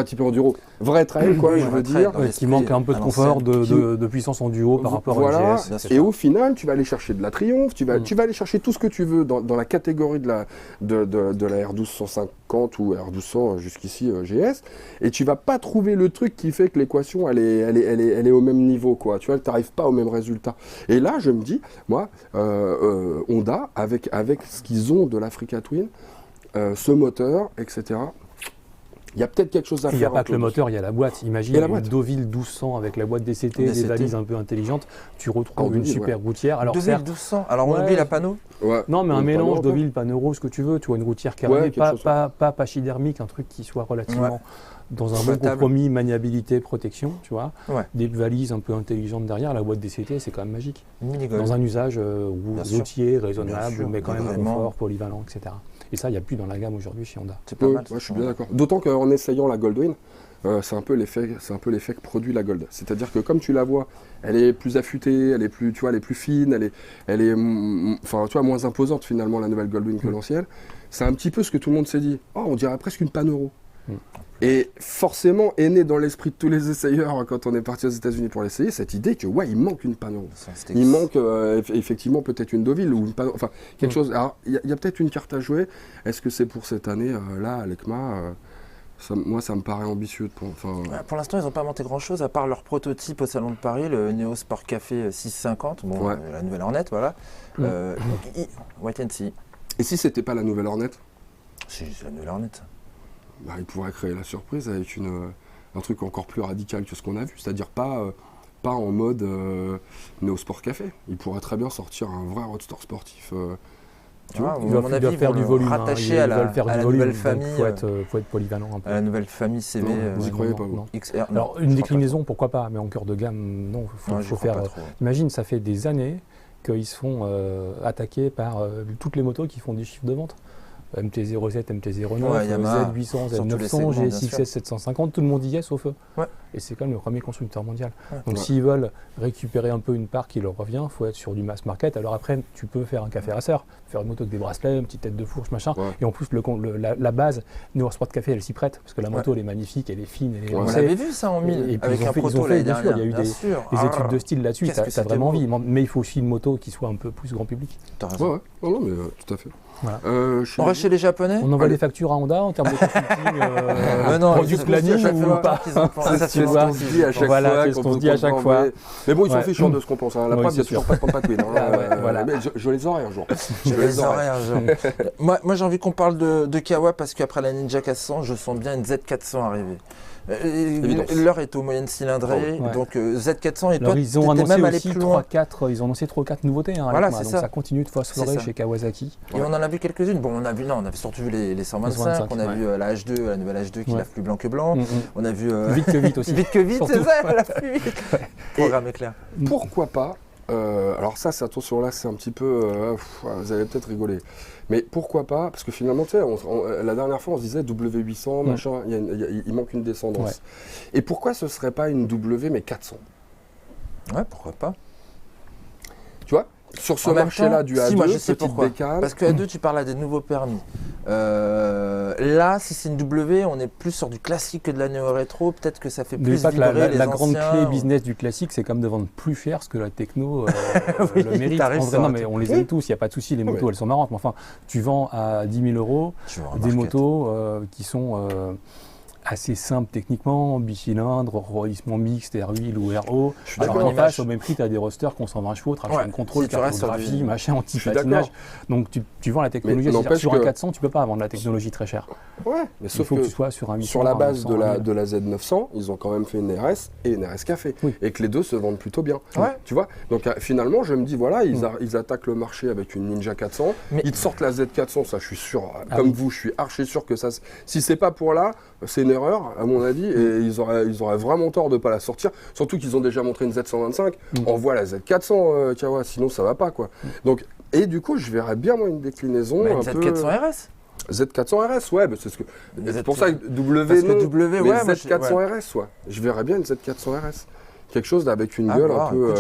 typé enduro, vrai trail quoi, je veux dire, qui manque un peu de confort, de puissance en duo par rapport à la GS. Et au final, tu vas aller chercher de la Triumph, tu vas aller chercher tout ce que tu veux dans la catégorie de la R1250 ou R1200 jusqu'ici GS, et tu vas pas trouver le truc qui fait que l'équation elle est au même niveau, quoi. Tu vois, tu n'arrives pas au même résultat. Et là, je me dis, moi, Honda, avec ce qu'ils ont de l'Africa Twin, ce moteur, etc., il y a peut-être quelque chose à faire. Il n'y a pas que le moteur, il y a la boîte. Imagine une Deauville 1200 avec la boîte DCT, des valises un peu intelligentes. Tu retrouves une super routière. Alors, Deauville 1200, alors on oublie la panneau. Non, mais un mélange Deauville, Panero, ce que tu veux. Tu vois, une routière carrée, pas pachydermique, un truc qui soit relativement dans un bon compromis, maniabilité, protection, tu vois. Des valises un peu intelligentes derrière. La boîte DCT, c'est quand même magique. Dans un usage routier, raisonnable, mais quand même confort, polyvalent, etc. Et ça, il n'y a plus dans la gamme aujourd'hui chez Honda. C'est pas mal. Je suis bien d'accord. D'autant qu'en essayant la Goldwing, c'est un peu l'effet que produit la Gold. C'est-à-dire que comme tu la vois, elle est plus affûtée, elle est plus, tu vois, elle est plus fine, elle est enfin, tu vois, moins imposante finalement la nouvelle Goldwing que l'ancienne. C'est un petit peu ce que tout le monde s'est dit. Oh, on dirait presque une Panoro. Et forcément est né dans l'esprit de tous les essayeurs quand on est parti aux États-Unis pour l'essayer cette idée que ouais, il manque une Panoro. Il manque effectivement peut-être une Deauville ou une Panoro, enfin quelque chose. Alors il y a peut-être une carte à jouer. Est-ce que c'est pour cette année là à l'ECMA moi, ça me paraît ambitieux. Pour l'instant, ils n'ont pas monté grand-chose, à part leur prototype au Salon de Paris, le Neo Sport Café 650, la nouvelle Hornet, voilà. Wait and see. Et si c'était pas la nouvelle Hornet? C'est la nouvelle Hornet. Ils pourraient créer la surprise avec un truc encore plus radical que ce qu'on a vu, c'est-à-dire pas en mode Neo Sport Café. Ils pourraient très bien sortir un vrai roadster sportif. Tu vois, ils doivent faire du volume, rattaché à la nouvelle famille. Il faut être polyvalent un peu. À la nouvelle famille CV. Vous y croyez pas, vous? XR. Alors, une déclinaison, pourquoi pas, mais en cœur de gamme, non. Faut faire. Imagine, ça fait des années qu'ils se font attaquer par toutes les motos qui font des chiffres de vente. MT-07, MT-09, Z800, Z900, GSX 750, tout le monde y est sauf eux. Et c'est quand même le premier constructeur mondial. Donc s'ils veulent récupérer un peu une part qui leur revient, il faut être sur du mass market. Alors après, tu peux faire un café racer, faire une moto avec des bracelets, une petite tête de fourche, machin. Et en plus, la base Neo Sport Café, elle s'y prête, parce que la moto, elle est magnifique, elle est fine, elle est On l'avait vu ça en 1000, et puis avec un proto l'année dernière. Il y a eu des études de style là-dessus, tu as vraiment envie. Mais il faut aussi une moto qui soit un peu plus grand public. T'as raison. Non, mais tout à fait. Voilà. On reste chez les Japonais. On envoie des factures à Honda en termes de consulting, product planning ou pas. C'est ce qu'on se dit à chaque fois. C'est ce qu'on se dit à chaque fois. Mais bon, ils s'en fichent de ce qu'on pense. La preuve, il n'y a toujours pas de Pampatouine. Mais je les aurai un jour. Moi, j'ai envie qu'on parle de Kawa parce qu'après la Ninja 400, je sens bien une Z400 arriver. L'heure est aux moyennes cylindrées, donc Z400 et toi, ils ont annoncé aussi 3-4 nouveautés. Voilà, donc ça continue de phosphorer chez Kawasaki. Et on en a vu quelques-unes. Bon, on avait surtout vu les 125, on a vu la H2, la nouvelle H2 qui lave plus blanc que blanc. On a vu vite que vite aussi. Vite que vite, c'est ça, elle lave plus vite. Programme éclair. Pourquoi pas alors ça, attention là, c'est un petit peu, vous allez peut-être rigoler. Mais pourquoi pas? Parce que finalement, tu sais, la dernière fois, on se disait W800, machin, il manque une descendance. Et pourquoi ce serait pas une W mais 400? Ouais, pourquoi pas? Tu vois, sur ce marché-là du A2, moi je sais petite pourquoi. bécane. Parce que A2, tu parles à des nouveaux permis. Là, si c'est une W, on est plus sur du classique que de la néo-rétro. Peut-être que ça fait plus vibrer les anciens. La grande clé business du classique, c'est comme de vendre plus cher ce que la techno le mérite. Non, mais on les aime tous, il n'y a pas de souci. Les motos, elles sont marrantes. Mais enfin, tu vends à 10 000 € des motos qui sont assez simple techniquement, bicylindre, refroidissement mixte, air huile ou RO. Alors en face, au même prix, tu as des rosters qu'on 120 chevaux, traction contrôle, cartographie, machin, anti-patinage. Donc tu vends la technologie. Sur un 400, tu peux pas vendre la technologie très chère. Ouais, mais sauf que tu sois sur un 800. Sur la base de la Z900, ils ont quand même fait une RS et une RS Café. Et que les deux se vendent plutôt bien. Tu vois. Donc finalement, je me dis, voilà, ils attaquent le marché avec une Ninja 400. Ils te sortent la Z400, ça je suis sûr, comme vous, je suis archi sûr que ça, si c'est pas pour là, c'est une erreur, à mon avis, et ils auraient vraiment tort de ne pas la sortir. Surtout qu'ils ont déjà montré une Z125. On voit la Z400, Kawa, sinon ça va pas, quoi. Donc, et du coup, je verrais bien, moi, une déclinaison. Une Z400 RS Z400 RS, ouais, c'est ce que. C'est pour ça que W, non. W, mais Z400 RS, ouais. Je verrais bien une Z400 RS. Quelque chose avec une gueule un peu.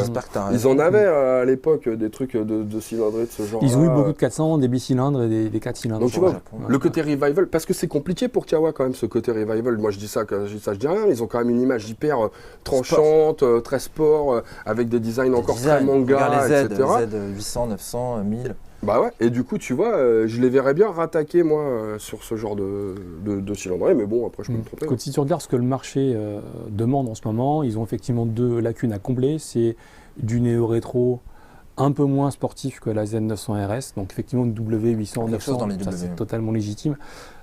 Ils en avaient à l'époque des trucs de cylindrés de ce genre. Ils ont eu beaucoup de 400, des bicylindres et des 4 cylindres. Donc tu vois, le côté revival, parce que c'est compliqué pour Kawa quand même ce côté revival. Moi je dis ça, je dis rien. Ils ont quand même une image hyper tranchante, très sport, avec des designs encore très manga, etc. Z800, 900, 1000. Bah ouais, et du coup, tu vois, je les verrais bien rattaquer, moi, sur ce genre de cylindrée, mais bon, après, je peux me tromper. Si tu regardes ce que le marché demande en ce moment, ils ont effectivement deux lacunes à combler. C'est du néo-rétro un peu moins sportif que la Z900 RS, donc effectivement une W800, 900, ça c'est totalement légitime.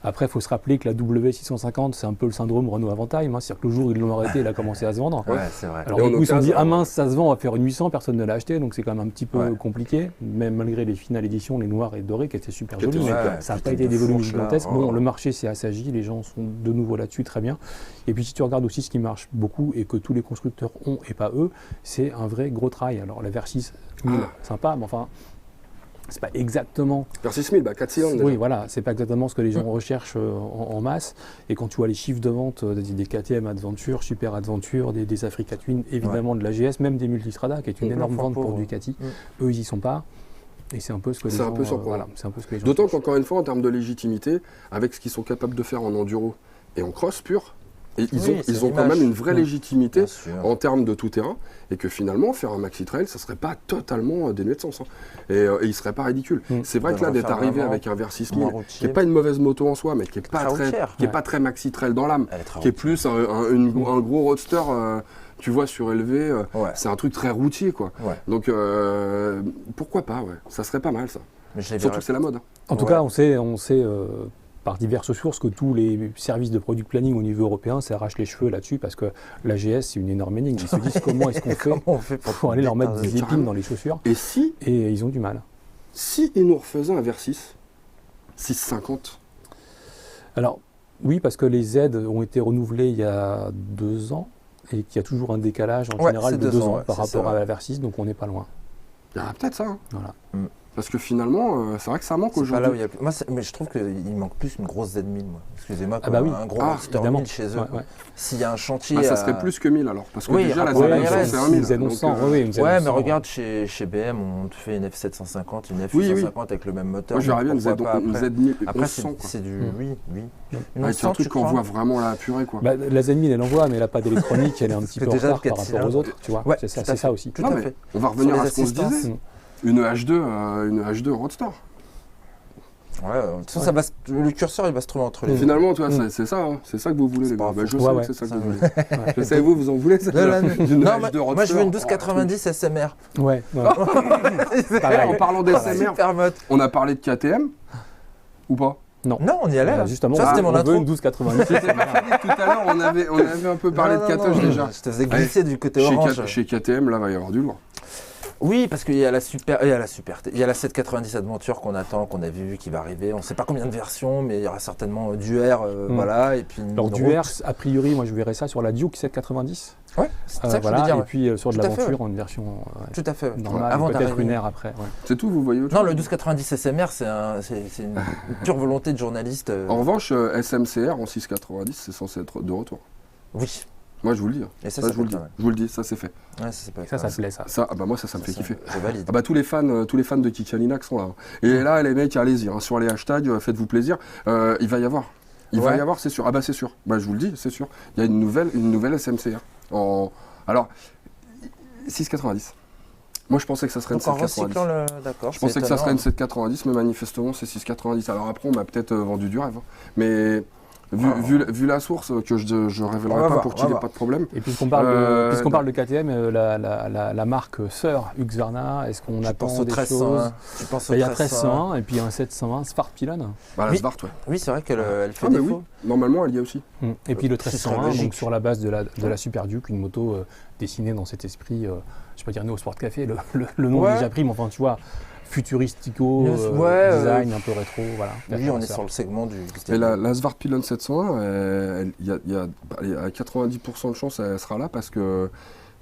Après, il faut se rappeler que la W650, c'est un peu le syndrome Renault Avantime, c'est-à-dire que le jour où ils l'ont arrêté, il a commencé à se vendre. Ouais, c'est vrai. Alors du coup, ils se sont dit, ah mince, ça se vend, on va faire une 800, personne ne l'a acheté, donc c'est quand même un petit peu compliqué, même malgré les finales éditions, les noirs et dorés, qui étaient super jolis, mais ça n'a pas été des volumes gigantesques. Bon, le marché s'est assagi, les gens sont de nouveau là-dessus, très bien. Et puis si tu regardes aussi ce qui marche beaucoup et que tous les constructeurs ont et pas eux, c'est un vrai gros trail. Alors la Versys, sympa, mais enfin, c'est pas exactement. Versys 1000, 4 cylindres. Oui, voilà, c'est pas exactement ce que les gens recherchent en masse. Et quand tu vois les chiffres de vente des KTM Adventure, Super Adventure, des Africa Twin, évidemment de la GS, même des Multistrada, qui est une énorme vente pour Ducati, eux ils y sont pas. Et c'est un peu ce que les gens. Voilà, c'est un peu ce que les gens. D'autant qu'encore une fois, en termes de légitimité, avec ce qu'ils sont capables de faire en enduro et en cross pur, et ils ont quand même une vraie légitimité en termes de tout terrain, et que finalement, faire un maxi trail, ça serait pas totalement dénué de sens. Et il serait pas ridicule. C'est vrai que là, d'être arrivé avec un Versys 1000, qui n'est pas une mauvaise moto en soi, mais qui n'est pas très maxi trail dans l'âme, qui est plus un gros roadster. Tu vois, surélevé, c'est un truc très routier, quoi. Donc, pourquoi pas, ça serait pas mal, ça. Surtout que c'est la mode. En tout cas, on sait par diverses sources que tous les services de product planning au niveau européen s'arrachent les cheveux là-dessus parce que la GS, c'est une énorme énigme. Ils se disent comment est-ce qu'on fait pour aller leur mettre des épines dans les chaussures. Et ils ont du mal. Si ils nous refaisaient un Versys 650. Alors, oui, parce que les aides ont été renouvelées il y a 2 ans. Et qu'il y a toujours un décalage en général de 2 ans par rapport à la Versys, donc on n'est pas loin. Il y a peut-être ça. Voilà. Parce que finalement, c'est vrai que ça manque aujourd'hui. Mais je trouve qu'il manque plus une grosse Z1000, moi. Excusez-moi, un gros Monster 1000 chez eux. S'il y a un chantier. Ça serait plus que 1000 alors. Parce que déjà, la Z1000, c'est un 1000. Ouais, mais regarde, chez BM, on te fait une F750, une F850 avec le même moteur. Moi, j'aurais bien une Z1000. Après, c'est du. Oui. C'est un truc qu'on voit vraiment la purée, quoi. La Z1000, elle envoie, mais elle n'a pas d'électronique, elle est un petit peu en retard par rapport aux autres. Tu vois, c'est ça aussi. Tout à fait. On va revenir à ce qu'on se disait. Une H2 Roadster. Ouais, le curseur il va se trouver entre les. Finalement, toi, c'est ça que vous voulez, les gars. Je sais que c'est ça que vous voulez. Je sais, vous en voulez. Moi, je veux une 1290 SMR. Ouais. En parlant d'SMR, on a parlé de KTM ou pas? Non, on y allait là. Justement, ça c'était mon intro. Une 1290. Tout à l'heure, on avait un peu parlé de KTM déjà. Je te faisais glisser du côté orange. Chez KTM, là, va y avoir du lourd. Oui, parce qu'il y a la 790 Adventure qu'on attend, qu'on a vu qui va arriver. On ne sait pas combien de versions, mais il y aura certainement du R, voilà. Et puis alors du R, a priori, moi je verrais ça sur la Duke 790. Ouais, c'est ça que je voulais dire. Et puis sur de l'aventure, en une version tout à fait normale, avant peut-être une R après. C'est tout, vous voyez autre chose? Non, le 1290 SMR, c'est une pure volonté de journaliste. En revanche, SMCR en 690, c'est censé être de retour. Oui. Moi, je vous le dis. Et ça je vous le dis, ça c'est fait. Ouais, ça plaît, ça. Moi, ça me fait kiffer. Je valide. Tous les fans de Kiki Alinac sont là. Et là, les mecs, allez-y, sur les hashtags, faites-vous plaisir. Il va y avoir. Va y avoir, c'est sûr. C'est sûr. Je vous le dis, c'est sûr. Il y a une nouvelle SMCR. Alors, 690. Moi, je pensais que ça serait une 790. D'accord. Je pensais que ça serait une 790, mais manifestement, c'est 690. Alors après, on m'a peut-être vendu du rêve. Mais vu la source, que je révélerai pas pour qu'il n'y ait pas de problème. Et puisqu'on parle de KTM, la marque sœur Husqvarna, est-ce qu'on attend des choses? Il y a 1301 et puis un 701 Svart Pylon. La Svart, ouais. Oui, c'est vrai qu'elle fait défaut. Oui. Normalement, elle y est aussi. Et puis le 1301, donc sur la base de la Super Duke, une moto dessinée dans cet esprit, je ne vais pas dire Neo Sport Café, le nom est déjà pris, mais enfin tu vois, futuristico, design un peu rétro, voilà. Oui, on est sur le segment du... Et la Svart Pylon 701, il y a 90% de chance elle sera là parce que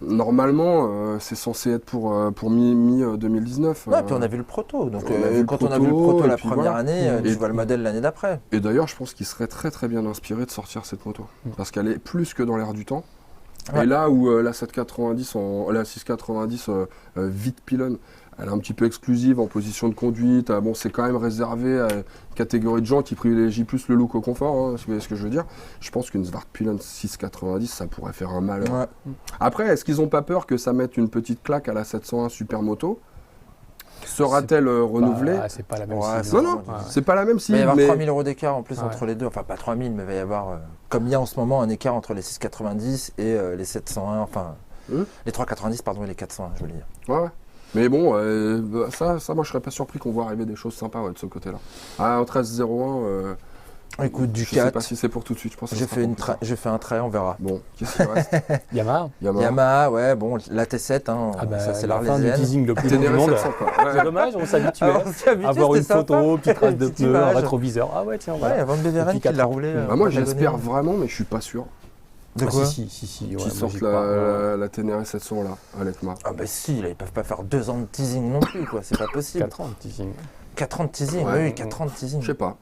normalement c'est censé être pour mi-2019. Ouais, puis on a vu le proto, donc quand on a vu le proto la première année, tu vois le modèle l'année d'après. Et d'ailleurs, je pense qu'il serait très très bien inspiré de sortir cette moto, parce qu'elle est plus que dans l'air du temps. Ouais. Et là où la 790, la 690 vite pylône, elle est un petit peu exclusive en position de conduite. C'est quand même réservé à une catégorie de gens qui privilégient plus le look au confort, vous voyez ce que je veux dire. Je pense qu'une Svart Pylon 690, ça pourrait faire un mal. Ouais. Après, est-ce qu'ils n'ont pas peur que ça mette une petite claque à la 701 Supermoto? Sera-t-elle renouvelée? C'est pas la même cible. Non, c'est pas la même cible. Il va y avoir 3000 € d'écart en plus entre les deux. Enfin, pas 3000, mais il va y avoir, comme il y a en ce moment, un écart entre les 690 et les 701, enfin, les 390, pardon, et les 401, je voulais dire. Ouais. Mais bon, ça, moi, je serais pas surpris qu'on voit arriver des choses sympas de ce côté-là. En 1301, écoute, Ducati. Je sais pas si c'est pour tout de suite. Je pense que j'ai fait un trait, on verra. Bon, qu'est-ce qu'il reste? Yamaha, ouais, bon, la T7, ça c'est l'Arlésienne. Le teasing le plus long du monde. C'est dommage, on s'habituait à avoir une photo, petite trace de pneu, un rétroviseur. Ah ouais, tiens, voilà. Ouais, Van Beveren qui l'a roulé. Moi, j'espère vraiment, mais je suis pas sûr. De quoi? Si. Qui Ouais, sortent moi, j'y crois. la Ténéré 700 là, à l'ECMA. Ah bah si, là, ils peuvent pas faire 2 ans de teasing non plus, quoi. C'est pas possible. 4 ans de teasing. 4 ans de teasing, Ouais. oui, 4 ans de teasing. Je sais pas.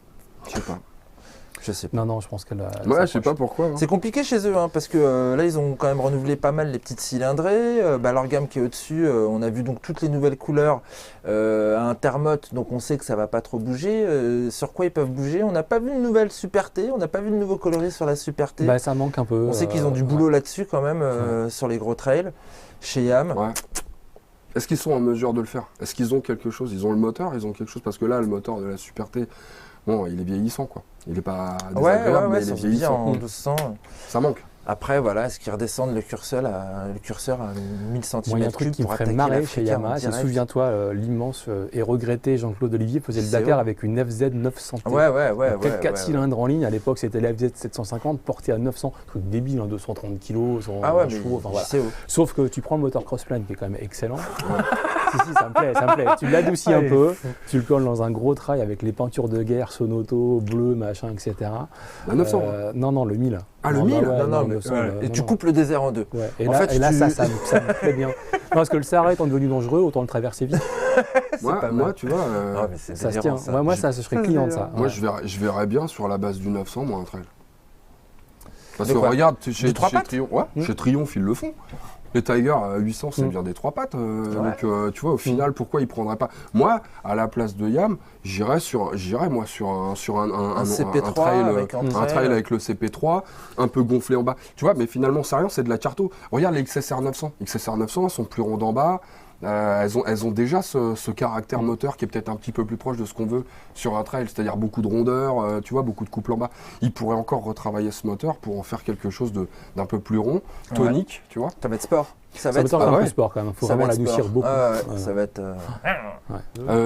Je sais pas. Non, je pense qu'elle a. Ouais, je sais pas pourquoi. Hein. C'est compliqué chez eux, hein, parce que là, ils ont quand même renouvelé pas mal les petites cylindrées. Leur gamme qui est au-dessus, on a vu donc toutes les nouvelles couleurs à Intermote, donc on sait que ça va pas trop bouger. Sur quoi ils peuvent bouger? On n'a pas vu une nouvelle Super T, on n'a pas vu de nouveau coloris sur la Super T. Bah, ça manque un peu. On sait qu'ils ont du boulot là-dessus quand même, sur les gros trails. Chez Yam. Ouais. Est-ce qu'ils sont en mesure de le faire? Est-ce qu'ils ont quelque chose? Ils ont le moteur, ils ont quelque chose? Parce que là, le moteur de la Super T, bon, il est vieillissant, quoi. Il est pas désagréable, mais il est vieillissant. En 1200. Ça manque. Après, voilà, est-ce qu'ils redescendent le curseur à 1000 cm3 Moi, il y a un truc qui me pour ferait attaquer marrer l'Africa chez Yamaha, en c'est direct? souviens-toi, l'immense et regretté Jean-Claude Olivier faisait le C'est Dakar vrai. avec une FZ 900T. Ouais. Peut-être 4 ouais. cylindres en ligne, à l'époque c'était la FZ 750 portée à 900, truc débile, 230 kg, 100 Ah ouais, mais chevaux, enfin voilà. c'est Sauf que tu prends le moteur Crossplane qui est quand même excellent. si, ça me plaît. Tu l'adoucis un peu, tu le colles dans un gros trail avec les peintures de guerre, Sonoto, bleu, machin, etc. La 900 Non, le 1000. Ah, le 1000? Non, mais et tu coupes le désert en deux. Ouais. Et En là, fait, ça me plaît bien. Non, parce que le Sahara étant devenu dangereux, autant le traverser vite. Moi, tu vois, Ah, mais c'est Ça se délirant, tient. Moi, ça, je serais client de ça. moi, Ouais. je verrais bien sur la base du 900, moi, un trail. Parce De que quoi? regarde, chez trois pattes Triomphe, chez Triomphe, ils le font. Les Tiger à 800, c'est bien des 3 pattes. Donc, tu vois, au final, pourquoi ils prendraient pas? Moi, à la place de Yam, j'irais moi sur un CP3 trail, avec un trail avec le CP3, un peu gonflé en bas. Tu vois, mais finalement, c'est rien, c'est de la carto. Regarde les XSR 900. XSR 900, elles sont plus rondes en bas. Elles ont déjà ce caractère moteur qui est peut-être un petit peu plus proche de ce qu'on veut sur un trail, c'est-à-dire beaucoup de rondeur, tu vois, beaucoup de couple en bas. Ils pourraient encore retravailler ce moteur pour en faire quelque chose d'un peu plus rond, tonique, tu vois. Ça va être sport. Ça Ça va être va sport. un peu ouais. sport quand même. Il faut Ça va vraiment être l'adoucir sport. beaucoup. Ça va être.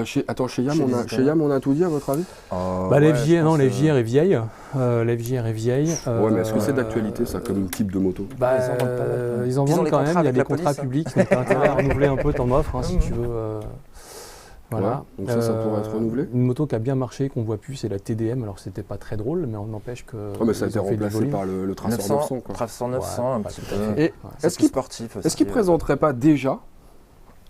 Chez Yam, Chez les chez Yam, on a tout dit à votre avis? L'FJR est vieille. L'FJR est vieille. Ouais, mais est-ce que c'est d'actualité ça comme type de moto? Bah, Ils en vendent pas. ils en Ils ont vendent les quand même, contrats il y a avec des la contrats police, hein. publics, donc tu as intérêt à renouveler un peu ton offre si tu veux. Voilà. Ouais, donc ça pourrait être renouvelé. Une moto qui a bien marché, qu'on voit plus, c'est la TDM. Alors c'était pas très drôle, mais on n'empêche que. Oh, mais ça a été ils ont fait du remplacé volume. par le Tracer 900, quoi. Tracer 900, un Ouais, petit pas peu. tout à fait. Et C'est est-ce qu'il sportif aussi. est-ce qu'il présenterait pas déjà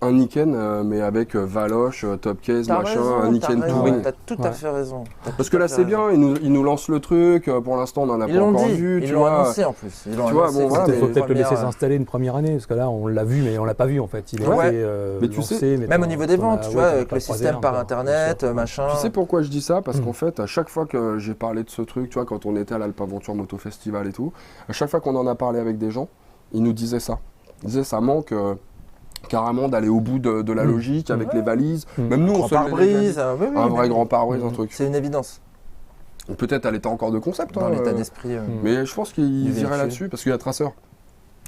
un Niken, mais avec Valoche, Top Case, T'as machin, raison, un Niken t'as raison, Touring? T'as tout à fait raison. Parce que là, c'est bien, ils nous lancent le truc. Pour l'instant, on n'en a Ils pas l'ont encore dit, vu. ils Tu l'ont vois. annoncé en plus. Ils l'ont Tu vois, annoncé bon, que voilà, c'était Il faut mais- peut-être le laisser première- s'installer une première année, parce que là, on l'a vu, mais on l'a pas vu en fait. Il est Ouais. Mais tu lancé, sais, mais Même au t'en- niveau des t'en ventes, as- tu ouais, vois, t'en as avec pas le croisé système un, par quoi, internet, bien sûr. machin. Tu sais pourquoi je dis ça? Parce qu'en fait, à chaque fois que j'ai parlé de ce truc, tu vois, quand on était à l'Alpaventure Moto Festival et tout, à chaque fois qu'on en a parlé avec des gens, ils nous disaient ça. Ils disaient ça manque carrément d'aller au bout de la logique avec les valises. Même nous, on Grand se met les pare-brise, valises. oui, oui, Un mais vrai oui. grand pare-brise, un truc. C'est une évidence Peut-être à l'état encore de concept. dans hein, l'état d'esprit. Mais je pense Du qu'ils véhicule. iraient là-dessus parce qu'il y a Tracer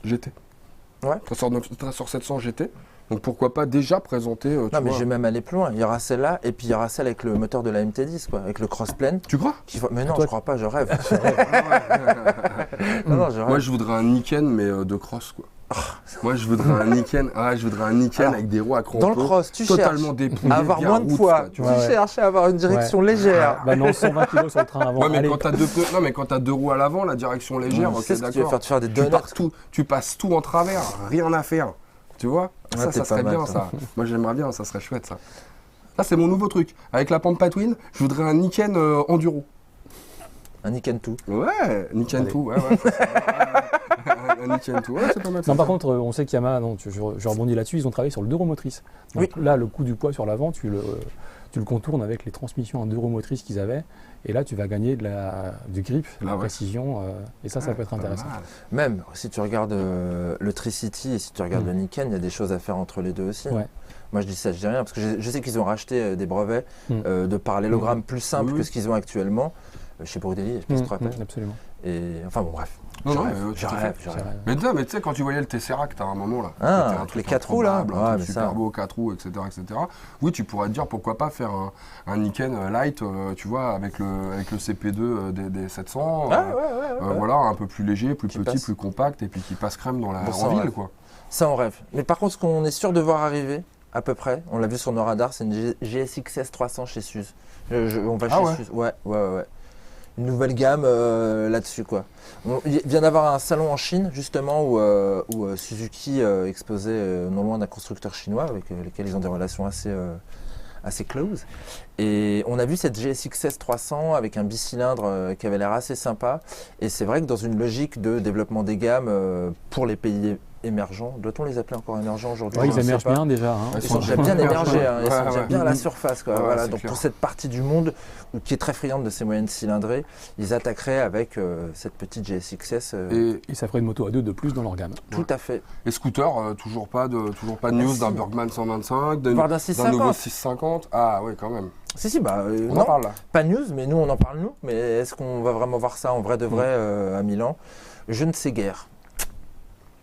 GT. Ouais. Tracer 700 GT. Donc pourquoi pas déjà présenter. Tu Non, mais vois. je vais même aller plus loin. Il y aura celle-là, et puis il y aura celle avec le moteur de la MT10, quoi, avec le crossplane. Tu crois? Mais non, Toi, je crois pas, je rêve. Non, je rêve. Moi, je voudrais un Niken, mais de cross, quoi. Moi, je voudrais un Niken. Ah, je voudrais un Niken Alors, avec des roues à crampons. Dans le cross, tu totalement cherches dépouillé, à avoir bien moins de route, poids. quoi, tu Tu vois. Ouais. cherches à avoir une direction légère. Bah non, 120 kg sur le train avant. Ouais, mais Allez. quand t'as deux pneus, non, mais quand t'as deux roues à l'avant, la direction légère, Tu ok, sais ce que tu vas d'accord. faire, te faire des Tu donuts. pars tout, tu passes tout en travers, rien à faire. Tu vois? Ouais, Ça t'es serait pas mal, bien, toi. ça. Moi, j'aimerais bien, ça serait chouette, ça. Ça, c'est mon nouveau truc. Avec la Pampa Twin, je voudrais un Niken enduro. Un Niken 2. Ouais, Niken Allez. 2, ouais. Un Niken 2, ouais, c'est pas mal. Non, ça. par contre, on sait qu'Yamaha, je rebondis là-dessus, ils ont travaillé sur le 2 roues motrices. Donc là, le coup du poids sur l'avant, tu le contournes avec les transmissions en 2 roues motrices qu'ils avaient. Et là, tu vas gagner du grip, de la ouais. précision. Et ça peut être Pas intéressant. mal. Même si tu regardes le Tricity et si tu regardes le Niken, il y a des choses à faire entre les deux aussi. Ouais. Moi je dis ça, je dis rien, parce que je sais qu'ils ont racheté des brevets de parallélogramme plus simple Oui. que ce qu'ils ont actuellement. Chez Brudelli, je sais pas si tu te rappelles. Absolument. Et enfin bon, bref. Non, Je non, rêve, mais, je tout à rêve, fait. je rêve. Mais tu sais, quand tu voyais le Tesseract à un moment là, Ah, c'était un avec truc les 4 roues, là. improbable, Ouais, un mais truc super ça. beau, 4 roues, etc., oui, tu pourrais te dire pourquoi pas faire un Niken light, tu vois, avec le CP2 des 700, Ouais. voilà, un peu plus léger, plus Qui petit, passe. plus compact, et puis qui passe crème Bon, ça, en on ville, rêve. quoi. Ça on rêve. Mais par contre, ce qu'on est sûr de voir arriver, à peu près, on l'a vu sur nos radars, c'est une GSX-S 300 chez Suze. On va Ah chez ouais. Suze. Ouais. nouvelle gamme là-dessus, quoi. Il vient d'avoir un salon en Chine, justement, où Suzuki exposait non loin d'un constructeur chinois avec lequel ils ont des relations assez close. Et on a vu cette GSX-S 300 avec un bicylindre qui avait l'air assez sympa. Et c'est vrai que dans une logique de développement des gammes pour les pays émergents, doit-on les appeler encore émergents aujourd'hui? Ils émergent bien déjà. Ils sont déjà bien émergés, ils sont déjà bien à la surface. Quoi. Voilà. Donc pour cette partie du monde qui est très friande de ces moyennes cylindrées, ils attaqueraient avec cette petite GSX-S. Et ça ferait une moto à 2 de plus dans leur gamme. Tout à fait. Et scooter, toujours pas de news d'un Bergman 125, d'un nouveau 650. Ah oui, quand même. Si, on en parle là. Pas de news, mais nous on en parle nous. Mais est-ce qu'on va vraiment voir ça en vrai de vrai à Milan? Je ne sais guère.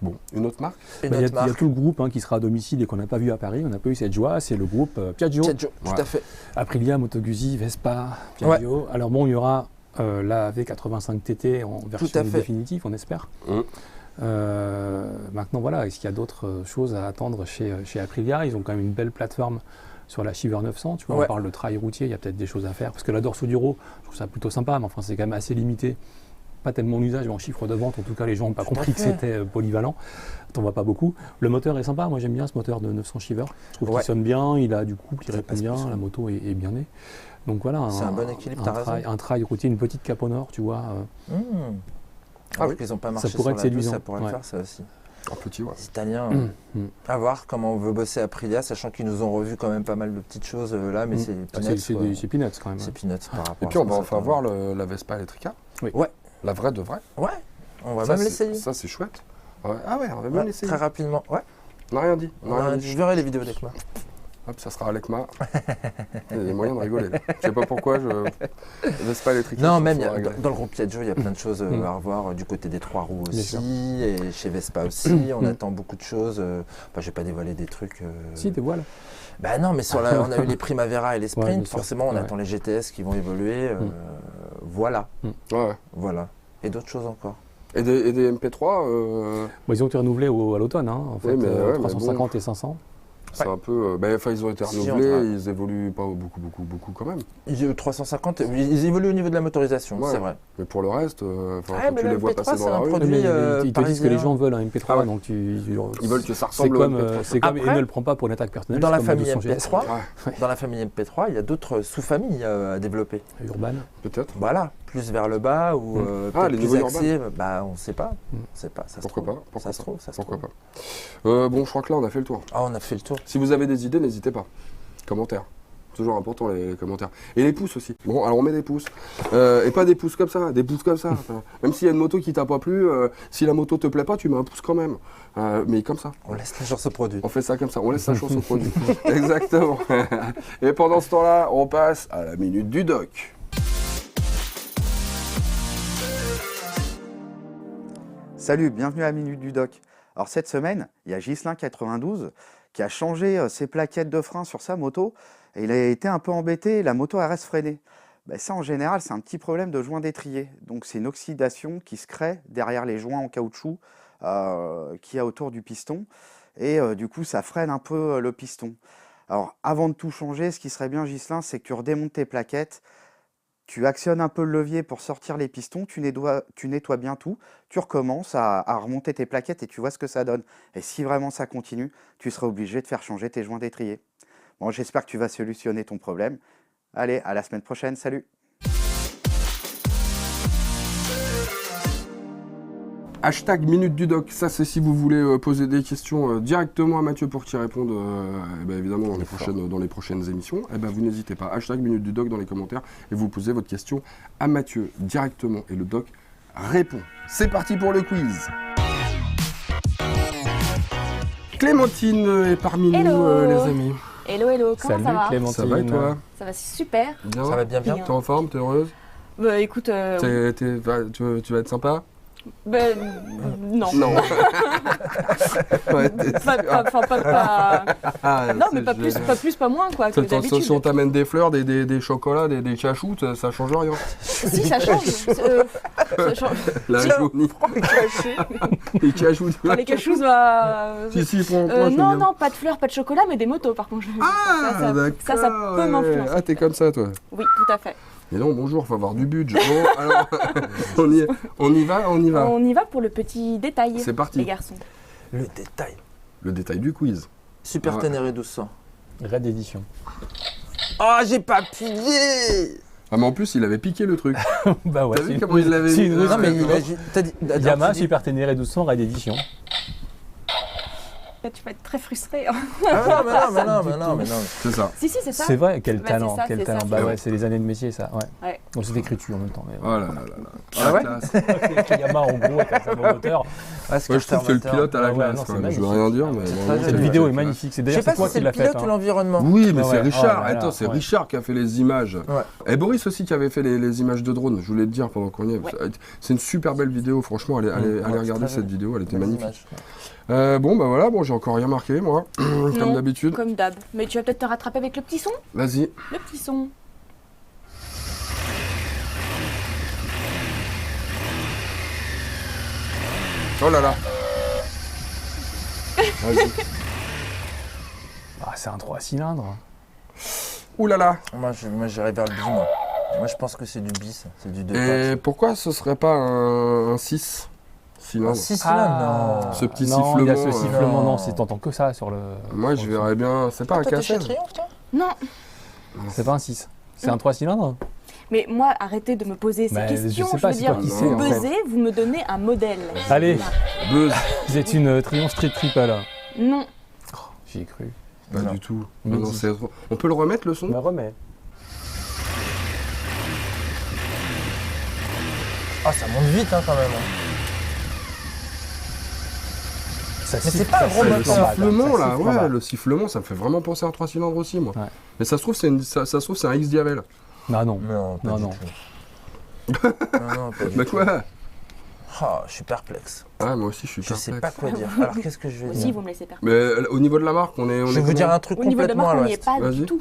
Bon, une autre marque? Il y a tout le groupe qui sera à domicile et qu'on n'a pas vu à Paris. On n'a pas eu cette joie, c'est le groupe Piaggio. Piaggio, tout à fait. Aprilia, Moto Guzzi, Vespa, Piaggio. Ouais. Alors bon, il y aura la V85 TT en version définitive, on espère. Maintenant, voilà, est-ce qu'il y a d'autres choses à attendre chez Aprilia? Ils ont quand même une belle plateforme sur la Chiver 900. Tu vois, on parle de trail routier, il y a peut-être des choses à faire. Parce que la Dorso Duro, je trouve ça plutôt sympa, mais enfin, c'est quand même assez limité. Pas tellement en usage, mais en chiffre de vente, en tout cas, les gens n'ont pas compris que c'était polyvalent. T'en vois pas beaucoup. Le moteur est sympa, moi j'aime bien ce moteur de 900 Chiver. Je trouve qu'il sonne bien, il a du couple, il répond bien, la moto est bien née. Donc voilà, c'est un bon équilibre, un trail routier, une petite cape au nord, tu vois. Oui, ils n'ont pas marché ça pourrait sur être séduisant. Ça pourrait le faire, ça aussi. Un petit, Les Italiens, à voir comment on veut bosser à Aprilia, sachant qu'ils nous ont revu quand même pas mal de petites choses là, mais c'est peanuts. C'est peanuts quand même. C'est peanuts par rapport à Et puis on va enfin voir la Vespa Electrica. Oui. La vraie de vraie. Ouais, on va même l'essayer. Ça, c'est chouette. Ouais. Ah ouais, on va même l'essayer. Très rapidement, On n'a rien dit. Je verrai les vidéos d'ECMA. Hop, ça sera Alekma. Il y a des moyens de rigoler. Je sais pas pourquoi Vespa Electrica. Non, même dans le groupe Piaggio, il y a plein de choses à revoir du côté des 3 roues aussi, et chez Vespa aussi. On attend beaucoup de choses. Enfin, je vais pas dévoiler des trucs. Si, dévoile. Bah non, mais on a eu les Primavera et les Sprint. Forcément, on attend les GTS qui vont évoluer. Voilà. Voilà. Et d'autres choses encore. Et des MP3 Ils ont été renouvelés à l'automne, en fait, 350 et 500. C'est un peu. Ils ont été renouvelés, ils évoluent pas beaucoup quand même. 350, ils évoluent au niveau de la motorisation, c'est vrai. Mais pour le reste, quand tu les vois passer dans la rue. Ils te disent que les gens veulent un MP3, donc ils veulent que ça ressemble au MP3. C'est comme, et ne le prend pas pour une attaque personnelle. Dans la famille MP3, il y a d'autres sous-familles à développer. Urban. Peut-être. Voilà, plus vers le bas ou les plus axés. On ne sait pas. Pourquoi pas. Pourquoi pas. Bon, je crois que là, on a fait le tour. Ah, on a fait le tour. Si vous avez des idées, n'hésitez pas. Commentaires. Toujours important les commentaires. Et les pouces aussi. Bon, alors on met des pouces. Et pas des pouces comme ça, des pouces comme ça. Enfin, même s'il y a une moto qui t'a pas plu, si la moto te plaît pas, tu mets un pouce quand même. Mais comme ça. On laisse la chance au produit. On fait ça comme ça, on laisse la chance au produit. Exactement. Et pendant ce temps-là, on passe à la minute du doc. Salut, bienvenue à la Minute du Doc. Alors cette semaine, il y a Ghislain92 qui a changé ses plaquettes de frein sur sa moto et il a été un peu embêté, la moto reste freinée. Ça en général, c'est un petit problème de joint d'étrier. Donc c'est une oxydation qui se crée derrière les joints en caoutchouc qu'il y a autour du piston et du coup ça freine un peu le piston. Alors avant de tout changer, ce qui serait bien Ghislain, c'est que tu redémontes tes plaquettes. Tu actionnes un peu le levier pour sortir les pistons, tu nettoies bien tout, tu recommences à remonter tes plaquettes et tu vois ce que ça donne. Et si vraiment ça continue, tu seras obligé de faire changer tes joints d'étrier. Bon, j'espère que tu vas solutionner ton problème. Allez, à la semaine prochaine, salut! Hashtag Minute du Doc, ça c'est si vous voulez poser des questions directement à Mathieu pour qu'il réponde évidemment dans les prochaines émissions. Vous n'hésitez pas, hashtag Minute du Doc dans les commentaires et vous posez votre question à Mathieu directement et le Doc répond. C'est parti pour le quiz. Clémentine est parmi nous les amis. Hello, comment ça va? Clémentine. Ça va et toi? Ça va super. Bien. Ça va bien. T'es en forme, t'es heureuse? Écoute... Tu vas être sympa? Non. Non. Non, mais pas plus, pas moins, quoi, que d'habitude. Si on t'amène des fleurs, des chocolats, des cachous, ça change rien. Si, ça change. Ça change. La jaunie. Les cachous. Les cachous, Si, prends. Non, pas de fleurs, pas de chocolat, mais des motos, par contre. Ah, d'accord. Ça peut m'influencer. Ah, t'es comme ça, toi. Oui, tout à fait. Mais non, bonjour, faut avoir du budget. Bon, alors, on y va. On y va pour le petit détail, C'est parti. les garçons. Le détail. Le détail du quiz. Super Ténéré 1200. Red Edition. Oh, j'ai pas appuyé. Ah, mais en plus, il avait piqué le truc. Bah ouais. T'as vu comment il l'avait c'est mis une- Non, mais t'as dit. Yamaha Super Ténéré 1200 Red Edition. Tu vas être très frustré. hein. Mais non. C'est ça. Si, c'est ça. C'est vrai, quel Bah, talent, c'est ça, quel c'est talent. ça. Bah ouais, c'est les années de métier, ça. Ouais. Ouais. Bon, c'est écriture en même temps. Mais Oh là là là là. Ah ouais classe. Yamaha, en gros, avec un cerveau moteur. Ouais, Moi, je trouve que le pilote à la Ouais, classe, non, quand c'est même. Je veux magnifique. rien dire, mais. C'est bon, très c'est Cette joli. vidéo est classe. magnifique. C'est Je sais d'ailleurs pas c'est toi si c'est qui le l'as faite. pilote ou hein. l'environnement. Oui, mais Ah c'est ouais, Richard. oh là là, Attends, c'est ouais. Richard qui a fait les images. Ouais. Et Boris aussi qui avait fait les images de drone. Je voulais te dire pendant qu'on y est. Ouais. C'est une super belle vidéo. Franchement, allez regarder cette vidéo. Elle était Les magnifique. images. Bon, bah voilà. Bon, j'ai encore rien marqué, moi. Comme Non, d'habitude. Comme d'hab. Mais tu vas peut-être te rattraper avec le petit son. Vas-y. Le petit son. Oh là là. Vas-y. Ah, c'est un 3 cylindres. Ouh là là. Moi, j'irais vers le bi, moi. Moi, je pense que c'est du bis. C'est du 2 Et pourquoi ce serait pas un 6 cylindres 6 cylindres, non. Ce petit Non, il y a ce sifflement, sifflement, non. non, c'est t'entends que ça sur le. Moi, je verrais bien. C'est pas un Toi, t'es chez K16. Triomphe, toi Non. C'est pas un 6. C'est un 3 cylindres. Mais moi, arrêtez de me poser ces Bah, je questions. sais pas, veux c'est dire, toi qui sais, vous en fait. buzzez, vous me donnez un modèle. Allez. Buzz. C'est une Triumph Street Triple. Non. J'y ai cru. Pas Non. du tout. Mais Non, dis. c'est trop. On peut le remettre le son Me remets. Ah, ça monte vite, hein, quand même. Ça Mais c'est pas un gros Le moteur. sifflement là, siffle en bas. ouais, le sifflement, ça me fait vraiment penser à un 3 cylindres aussi, moi. Ouais. Mais ça se trouve, ça se trouve, c'est un X-Diavel. Non, non. Non, pas Non, du non. tout. Non, pas du Bah tout. quoi Ah, je suis perplexe. Ah, moi aussi, je suis Je sais perplexe. pas quoi dire. Alors, qu'est-ce que je vais Aussi, dire vous me laissez perdre. Mais au niveau de la marque, on est. Je vais vous dire un truc Au niveau de la complètement marque, à on n'y est l'ouest. pas Vas-y. du tout.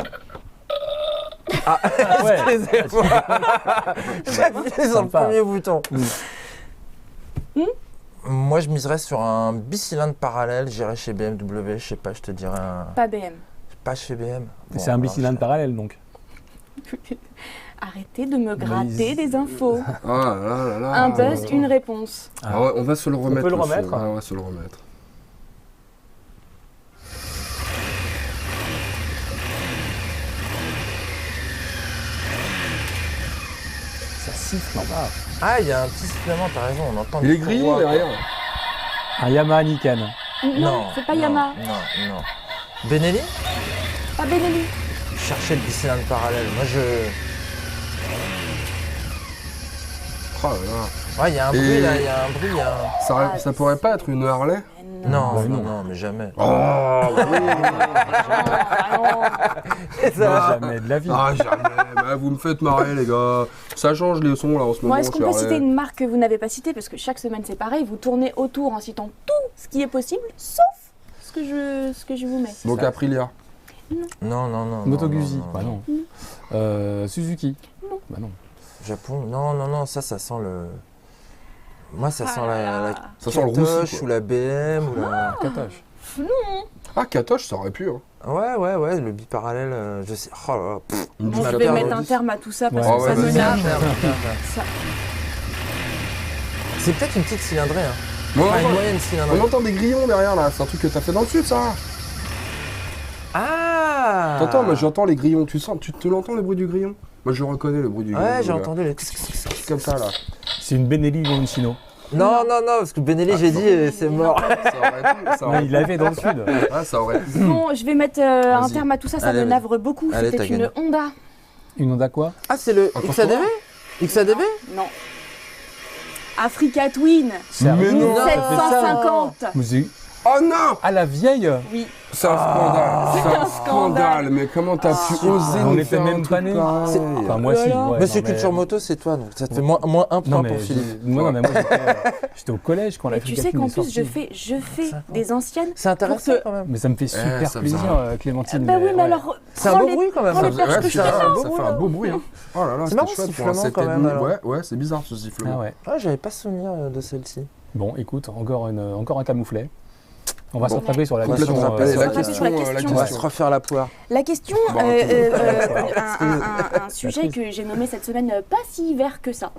Ouais. Excusez-moi. J'ai appuyé sur le Sympa. premier bouton. Moi, je miserais sur un bicylindre parallèle. J'irais chez BMW. Je sais pas, je te dirais un. Pas BM. Pas chez BM. Bon, C'est un alors, bicylindre parallèle donc. Arrêtez de me gratter des infos. Ah là là là. Un buzz, une réponse. Ah ouais, on va se le remettre. peut le son. remettre Ah, on va se le remettre. Ça siffle en bas. Ah, il y a un petit sifflement, t'as raison, on entend. Il les est grillé courroies. derrière. Un Yamaha Nikan. Non, c'est pas non, Yamaha. Non. Benelli Pas Benelli. Cherchez le bicylindre parallèle. Moi, je. Oh là là. Ouais, il y a un Et- bruit là, il y a un bruit, il y a un. Ça pourrait pas être une Harley Mais Non, Bah, non, non. mais jamais. Oh oui. Jamais de la vie. Ah jamais. Bah, vous me faites marrer les gars. Ça change les sons là en ce moment. Bon, est-ce qu'on chez peut Harley. citer une marque que vous n'avez pas citée? Parce que chaque semaine c'est pareil, vous tournez autour en citant tout ce qui est possible, sauf ce que je vous mets. Donc Aprilia. Non. Moto non, Guzzi. non, Bah non. non. Suzuki. Non. Bah non. Japon, non, ça sent le. Moi, ça sent la Ça sent le roussi, Katoche quoi. ou la BM ou la. Katoche. Ah Katoche, ça aurait pu. Hein. Ouais, le biparallèle, je sais. Oh là là, pff. Une Bon, je Ducati vais R10. mettre un terme à tout ça parce Ouais, que ouais, ça me vas-y. lave. Ça- C'est peut-être une petite cylindrée, hein. Bon, Enfin, une on moyenne entend- cylindrée. on entend des grillons derrière là. C'est un truc que t'as fait dans le sud, ça. Ah T'entends, moi j'entends les grillons. Tu l'entends le bruit du grillon? Moi je reconnais le bruit du grillon. Ouais, j'ai là. entendu les. Comme ça là. C'est une Benelli Moncino. Non, parce que Benelli, j'ai dit, c'est mort. Ça aurait pu. Ça aurait Il l'avait dans le sud. pu. Ah, ça aurait pu. Bon, je vais mettre un Vas-y. terme à tout ça, ça Allez, me vas-y. navre beaucoup. Allez, C'était t'as une gagné. Honda. Une Honda quoi? Ah, c'est le Encore XADV XADV Non. Africa Twin. Mais non, ça fait ça. 750. Mais c'est- Oh non! Ah la vieille. Oui. C'est un scandale. C'est un scandale. Mais comment t'as pu oser on nous était faire même un pas truc nés. pareil? Enfin moi si. Voilà. ouais, Monsieur non, mais- Culture Moto, c'est toi, donc ça te fait moins un point Non mais pour Philippe. moi j'étais au collège quand la Et tu sais qu'en plus, je fais des anciennes. C'est intéressant Pour te- quand même. Mais ça me fait super ça faisait plaisir Clémentine. Bah oui, mais ouais. alors. C'est un prends beau les- bruit quand même. prends les Ouais, perches que je ça fais fait là. un beau bruit. Hein. Oh là là, C'est c'était marrant, chouette ce pour un sifflement, quand 7,5. même, alors. Ouais, c'est bizarre ce sifflement. Ah ouais. Ah, j'avais pas souvenir de celle-ci. Bon écoute, encore un camouflet. On va se rattraper sur la question. La On va se refaire la poire. La question, un sujet que j'ai nommé cette semaine pas si vert que ça.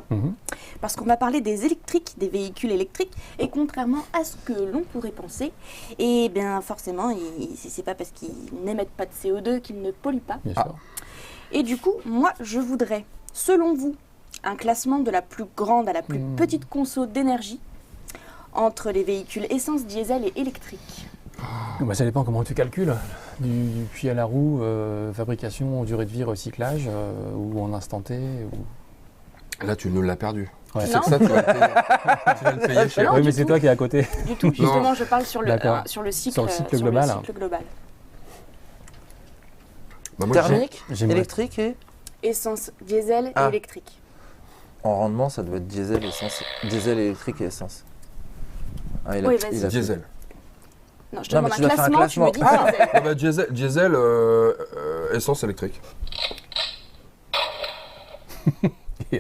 Parce qu'on va parler des électriques, des véhicules électriques. Et contrairement à ce que l'on pourrait penser, et bien forcément, c'est pas parce qu'ils n'émettent pas de CO2 qu'ils ne polluent pas. Bien sûr. Et du coup, moi, je voudrais, selon vous, un classement de la plus grande à la plus petite conso d'énergie entre les véhicules essence, diesel et électrique. Bah, ça dépend comment tu calcules. Du puits à la roue, fabrication, durée de vie, recyclage, ou en instant T. Là, tu nous l'as perdu. Ouais. C'est que ça, tu vas le payer cher. Non, Oui, du mais c'est tout. toi qui es à côté. Du tout, justement, je parle sur le cycle, Sur le cycle global. Bah, moi, Thermique, j'aimerais- électrique et Essence, diesel et électrique. en rendement, ça doit être diesel, essence, diesel, électrique et essence. Ah, Oui, vas-y. il a Diesel. Non, je te Non, mais demande tu dois faire un classement, tu me dis classement. diesel. Ah bah, diesel, essence électrique.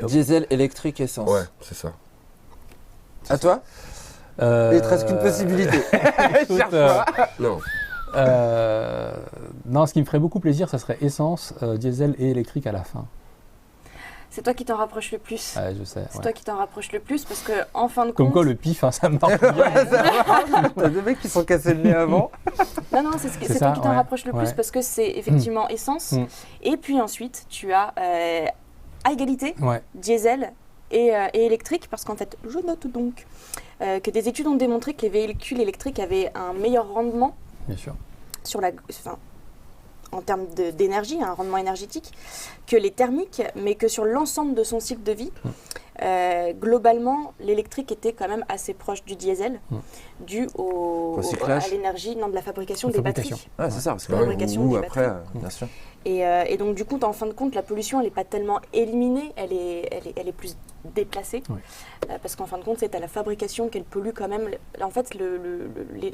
Diesel, électrique, essence. Ouais, c'est ça. À toi Il te reste qu'une possibilité. Écoute, Non. non, ce qui me ferait beaucoup plaisir, ça serait essence, diesel et électrique à la fin. C'est toi qui t'en rapproches le plus. Ouais, je sais. C'est Ouais. toi qui t'en rapproches le plus parce que, en fin de Comme compte. quoi, le pif, hein, ça me marche bien. T'as des mecs qui sont cassés le nez avant. Non, c'est C'est toi ça, qui t'en ouais. rapproches le plus Ouais. parce que c'est effectivement essence. Et puis ensuite, tu as à égalité Ouais. diesel et électrique parce qu'en fait, je note donc que des études ont démontré que les véhicules électriques avaient un meilleur rendement Bien sûr. sur en termes d'énergie, un rendement énergétique, que les thermiques, mais que sur l'ensemble de son cycle de vie, globalement, l'électrique était quand même assez proche du diesel, dû Recyclage. à l'énergie, de la fabrication La des fabrication. batteries. Ouais, c'est ça, parce que La fabrication des après, batteries. bien sûr. Et donc, du coup, en fin de compte, la pollution, elle n'est pas tellement éliminée, elle est plus déplacée. Oui. Parce qu'en fin de compte, c'est à la fabrication qu'elle pollue quand même. En fait,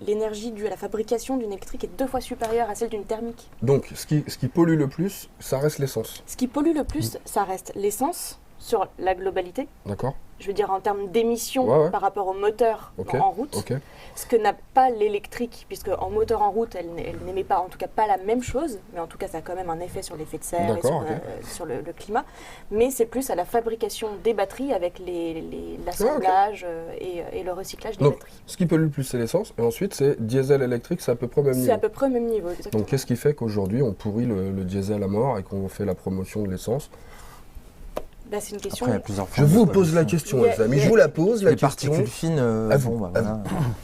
l'énergie due à la fabrication d'une électrique est 2 fois supérieure à celle d'une thermique. Donc, ce qui pollue le plus, ça reste l'essence. Ce qui pollue le plus, ça reste l'essence sur la globalité. D'accord. Je veux dire en termes d'émissions Ouais. par rapport au moteur Ok. en route. Ok. Ce que n'a pas l'électrique, puisque en moteur en route, elle n'émet pas, en tout cas pas la même chose, mais en tout cas ça a quand même un effet sur l'effet de serre et D'accord, sur le climat. Mais c'est plus à la fabrication des batteries avec l'assemblage et le recyclage des Donc, batteries. ce qui pollue le plus, c'est l'essence. Et ensuite, c'est diesel électrique, c'est à peu près au même C'est niveau. à peu près au même niveau, exactement. Donc, qu'est-ce qui fait qu'aujourd'hui, on pourrit le diesel à mort et qu'on fait la promotion de l'essence? Bah, c'est une question. Après, il y a plusieurs Je vous pose la question, les amis. Je vous la pose, la Les question. particules fines, À vous, bon, bah, à voilà,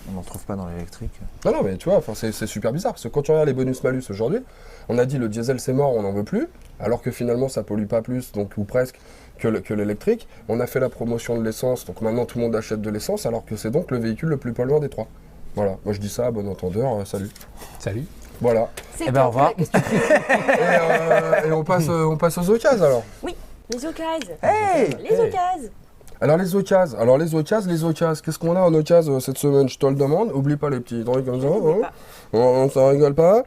on n'en trouve pas dans l'électrique. Non, mais tu vois, c'est super bizarre. Parce que quand tu regardes les bonus-malus aujourd'hui, on a dit le diesel c'est mort, on n'en veut plus. Alors que finalement, ça pollue pas plus, donc ou presque, que l'électrique. On a fait la promotion de l'essence, donc maintenant tout le monde achète de l'essence, alors que c'est donc le véhicule le plus polluant des trois. Voilà, moi je dis ça à bon entendeur, salut. Salut. Voilà. C'est Eh ben, au revoir. la question. Et on passe aux occasions alors. Les occasions. Hey Les occasions. Alors les occasions, qu'est-ce qu'on a en occasion cette semaine? Je te le demande, oublie pas les petits trucs comme ça, N'oublie hein. pas. Ça rigole pas.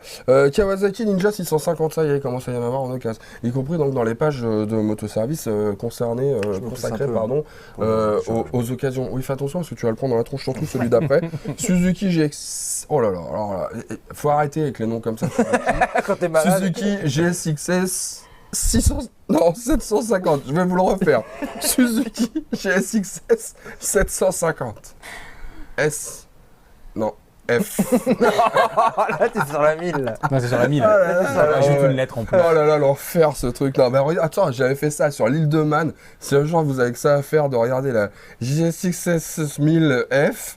Kawasaki Ninja 650, ça y est, il commence à y en avoir en occasion. Y compris donc dans les pages de motoservice consacrées aux occasions. Oui, fais attention parce que tu vas le prendre dans la tronche, surtout celui d'après. Suzuki GX. Oh là là, alors là, faut arrêter avec les noms comme ça. Quand t'es malade. Suzuki GSX-S 750, je vais vous le refaire. Suzuki GSX-S 750. S. Non, F. Là, t'es sur la 1000. Là. Non, c'est sur la 1000. Ajoute une lettre en plus. Oh là là, l'enfer ce truc là. Mais regarde, attends, j'avais fait ça sur l'île de Man. Si un jour vous avez que ça à faire de regarder la GSX-S 1000F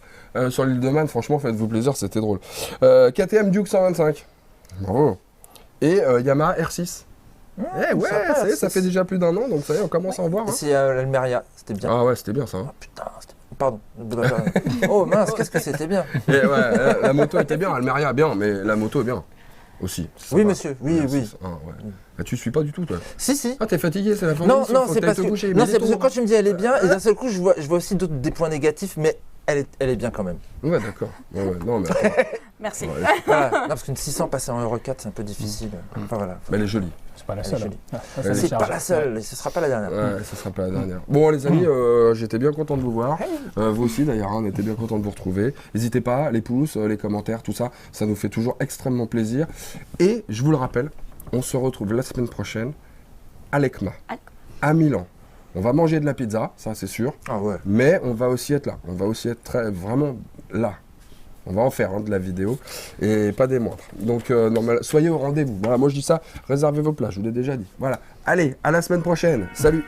sur l'île de Man, franchement, faites-vous plaisir, c'était drôle. KTM Duke 125. Bravo. Et Yamaha R6. Eh ouais, sympa, ça y est, ça R6. fait déjà plus d'un an, donc ça y est, on commence à en voir. Hein. C'est l'Almeria, c'était bien. Ah ouais, c'était bien ça. Hein. Oh, putain, pardon. Oh mince, qu'est-ce que c'était bien. Et ouais, la moto était bien, Almeria bien, mais la moto est bien aussi. C'est Oui sympa. monsieur, oui. Ah, ouais. Bah, tu suis pas du tout toi. Si. Ah t'es fatigué, c'est la fin de Non, l'émission, faut c'est que parce t'ailles te que, coucher, non, mais c'est parce que dis-toi. quand tu me dis elle est bien, et d'un seul coup, je vois aussi des points négatifs, mais elle est bien quand même. Ouais, d'accord. Ouais, non, mais attends. Merci. Ouais. Voilà. Non, parce qu'une 600 passée en Euro 4, c'est un peu difficile. Enfin, voilà. Mais elle est jolie. C'est pas la seule. C'est pas la seule, et ce sera pas la dernière. Ouais, ce sera pas la dernière. Bon, les amis, j'étais bien content de vous voir. Vous aussi, d'ailleurs, on était bien content de vous retrouver. N'hésitez pas, les pouces, les commentaires, tout ça, ça nous fait toujours extrêmement plaisir. Et je vous le rappelle, on se retrouve la semaine prochaine à l'ECMA, à Milan. On va manger de la pizza, ça c'est sûr. Ah ouais. Mais on va aussi être là. On va aussi être vraiment là. On va en faire de la vidéo et pas des moindres. Donc soyez au rendez-vous. Voilà, moi je dis ça, réservez vos places, je vous l'ai déjà dit. Voilà. Allez, à la semaine prochaine. Salut.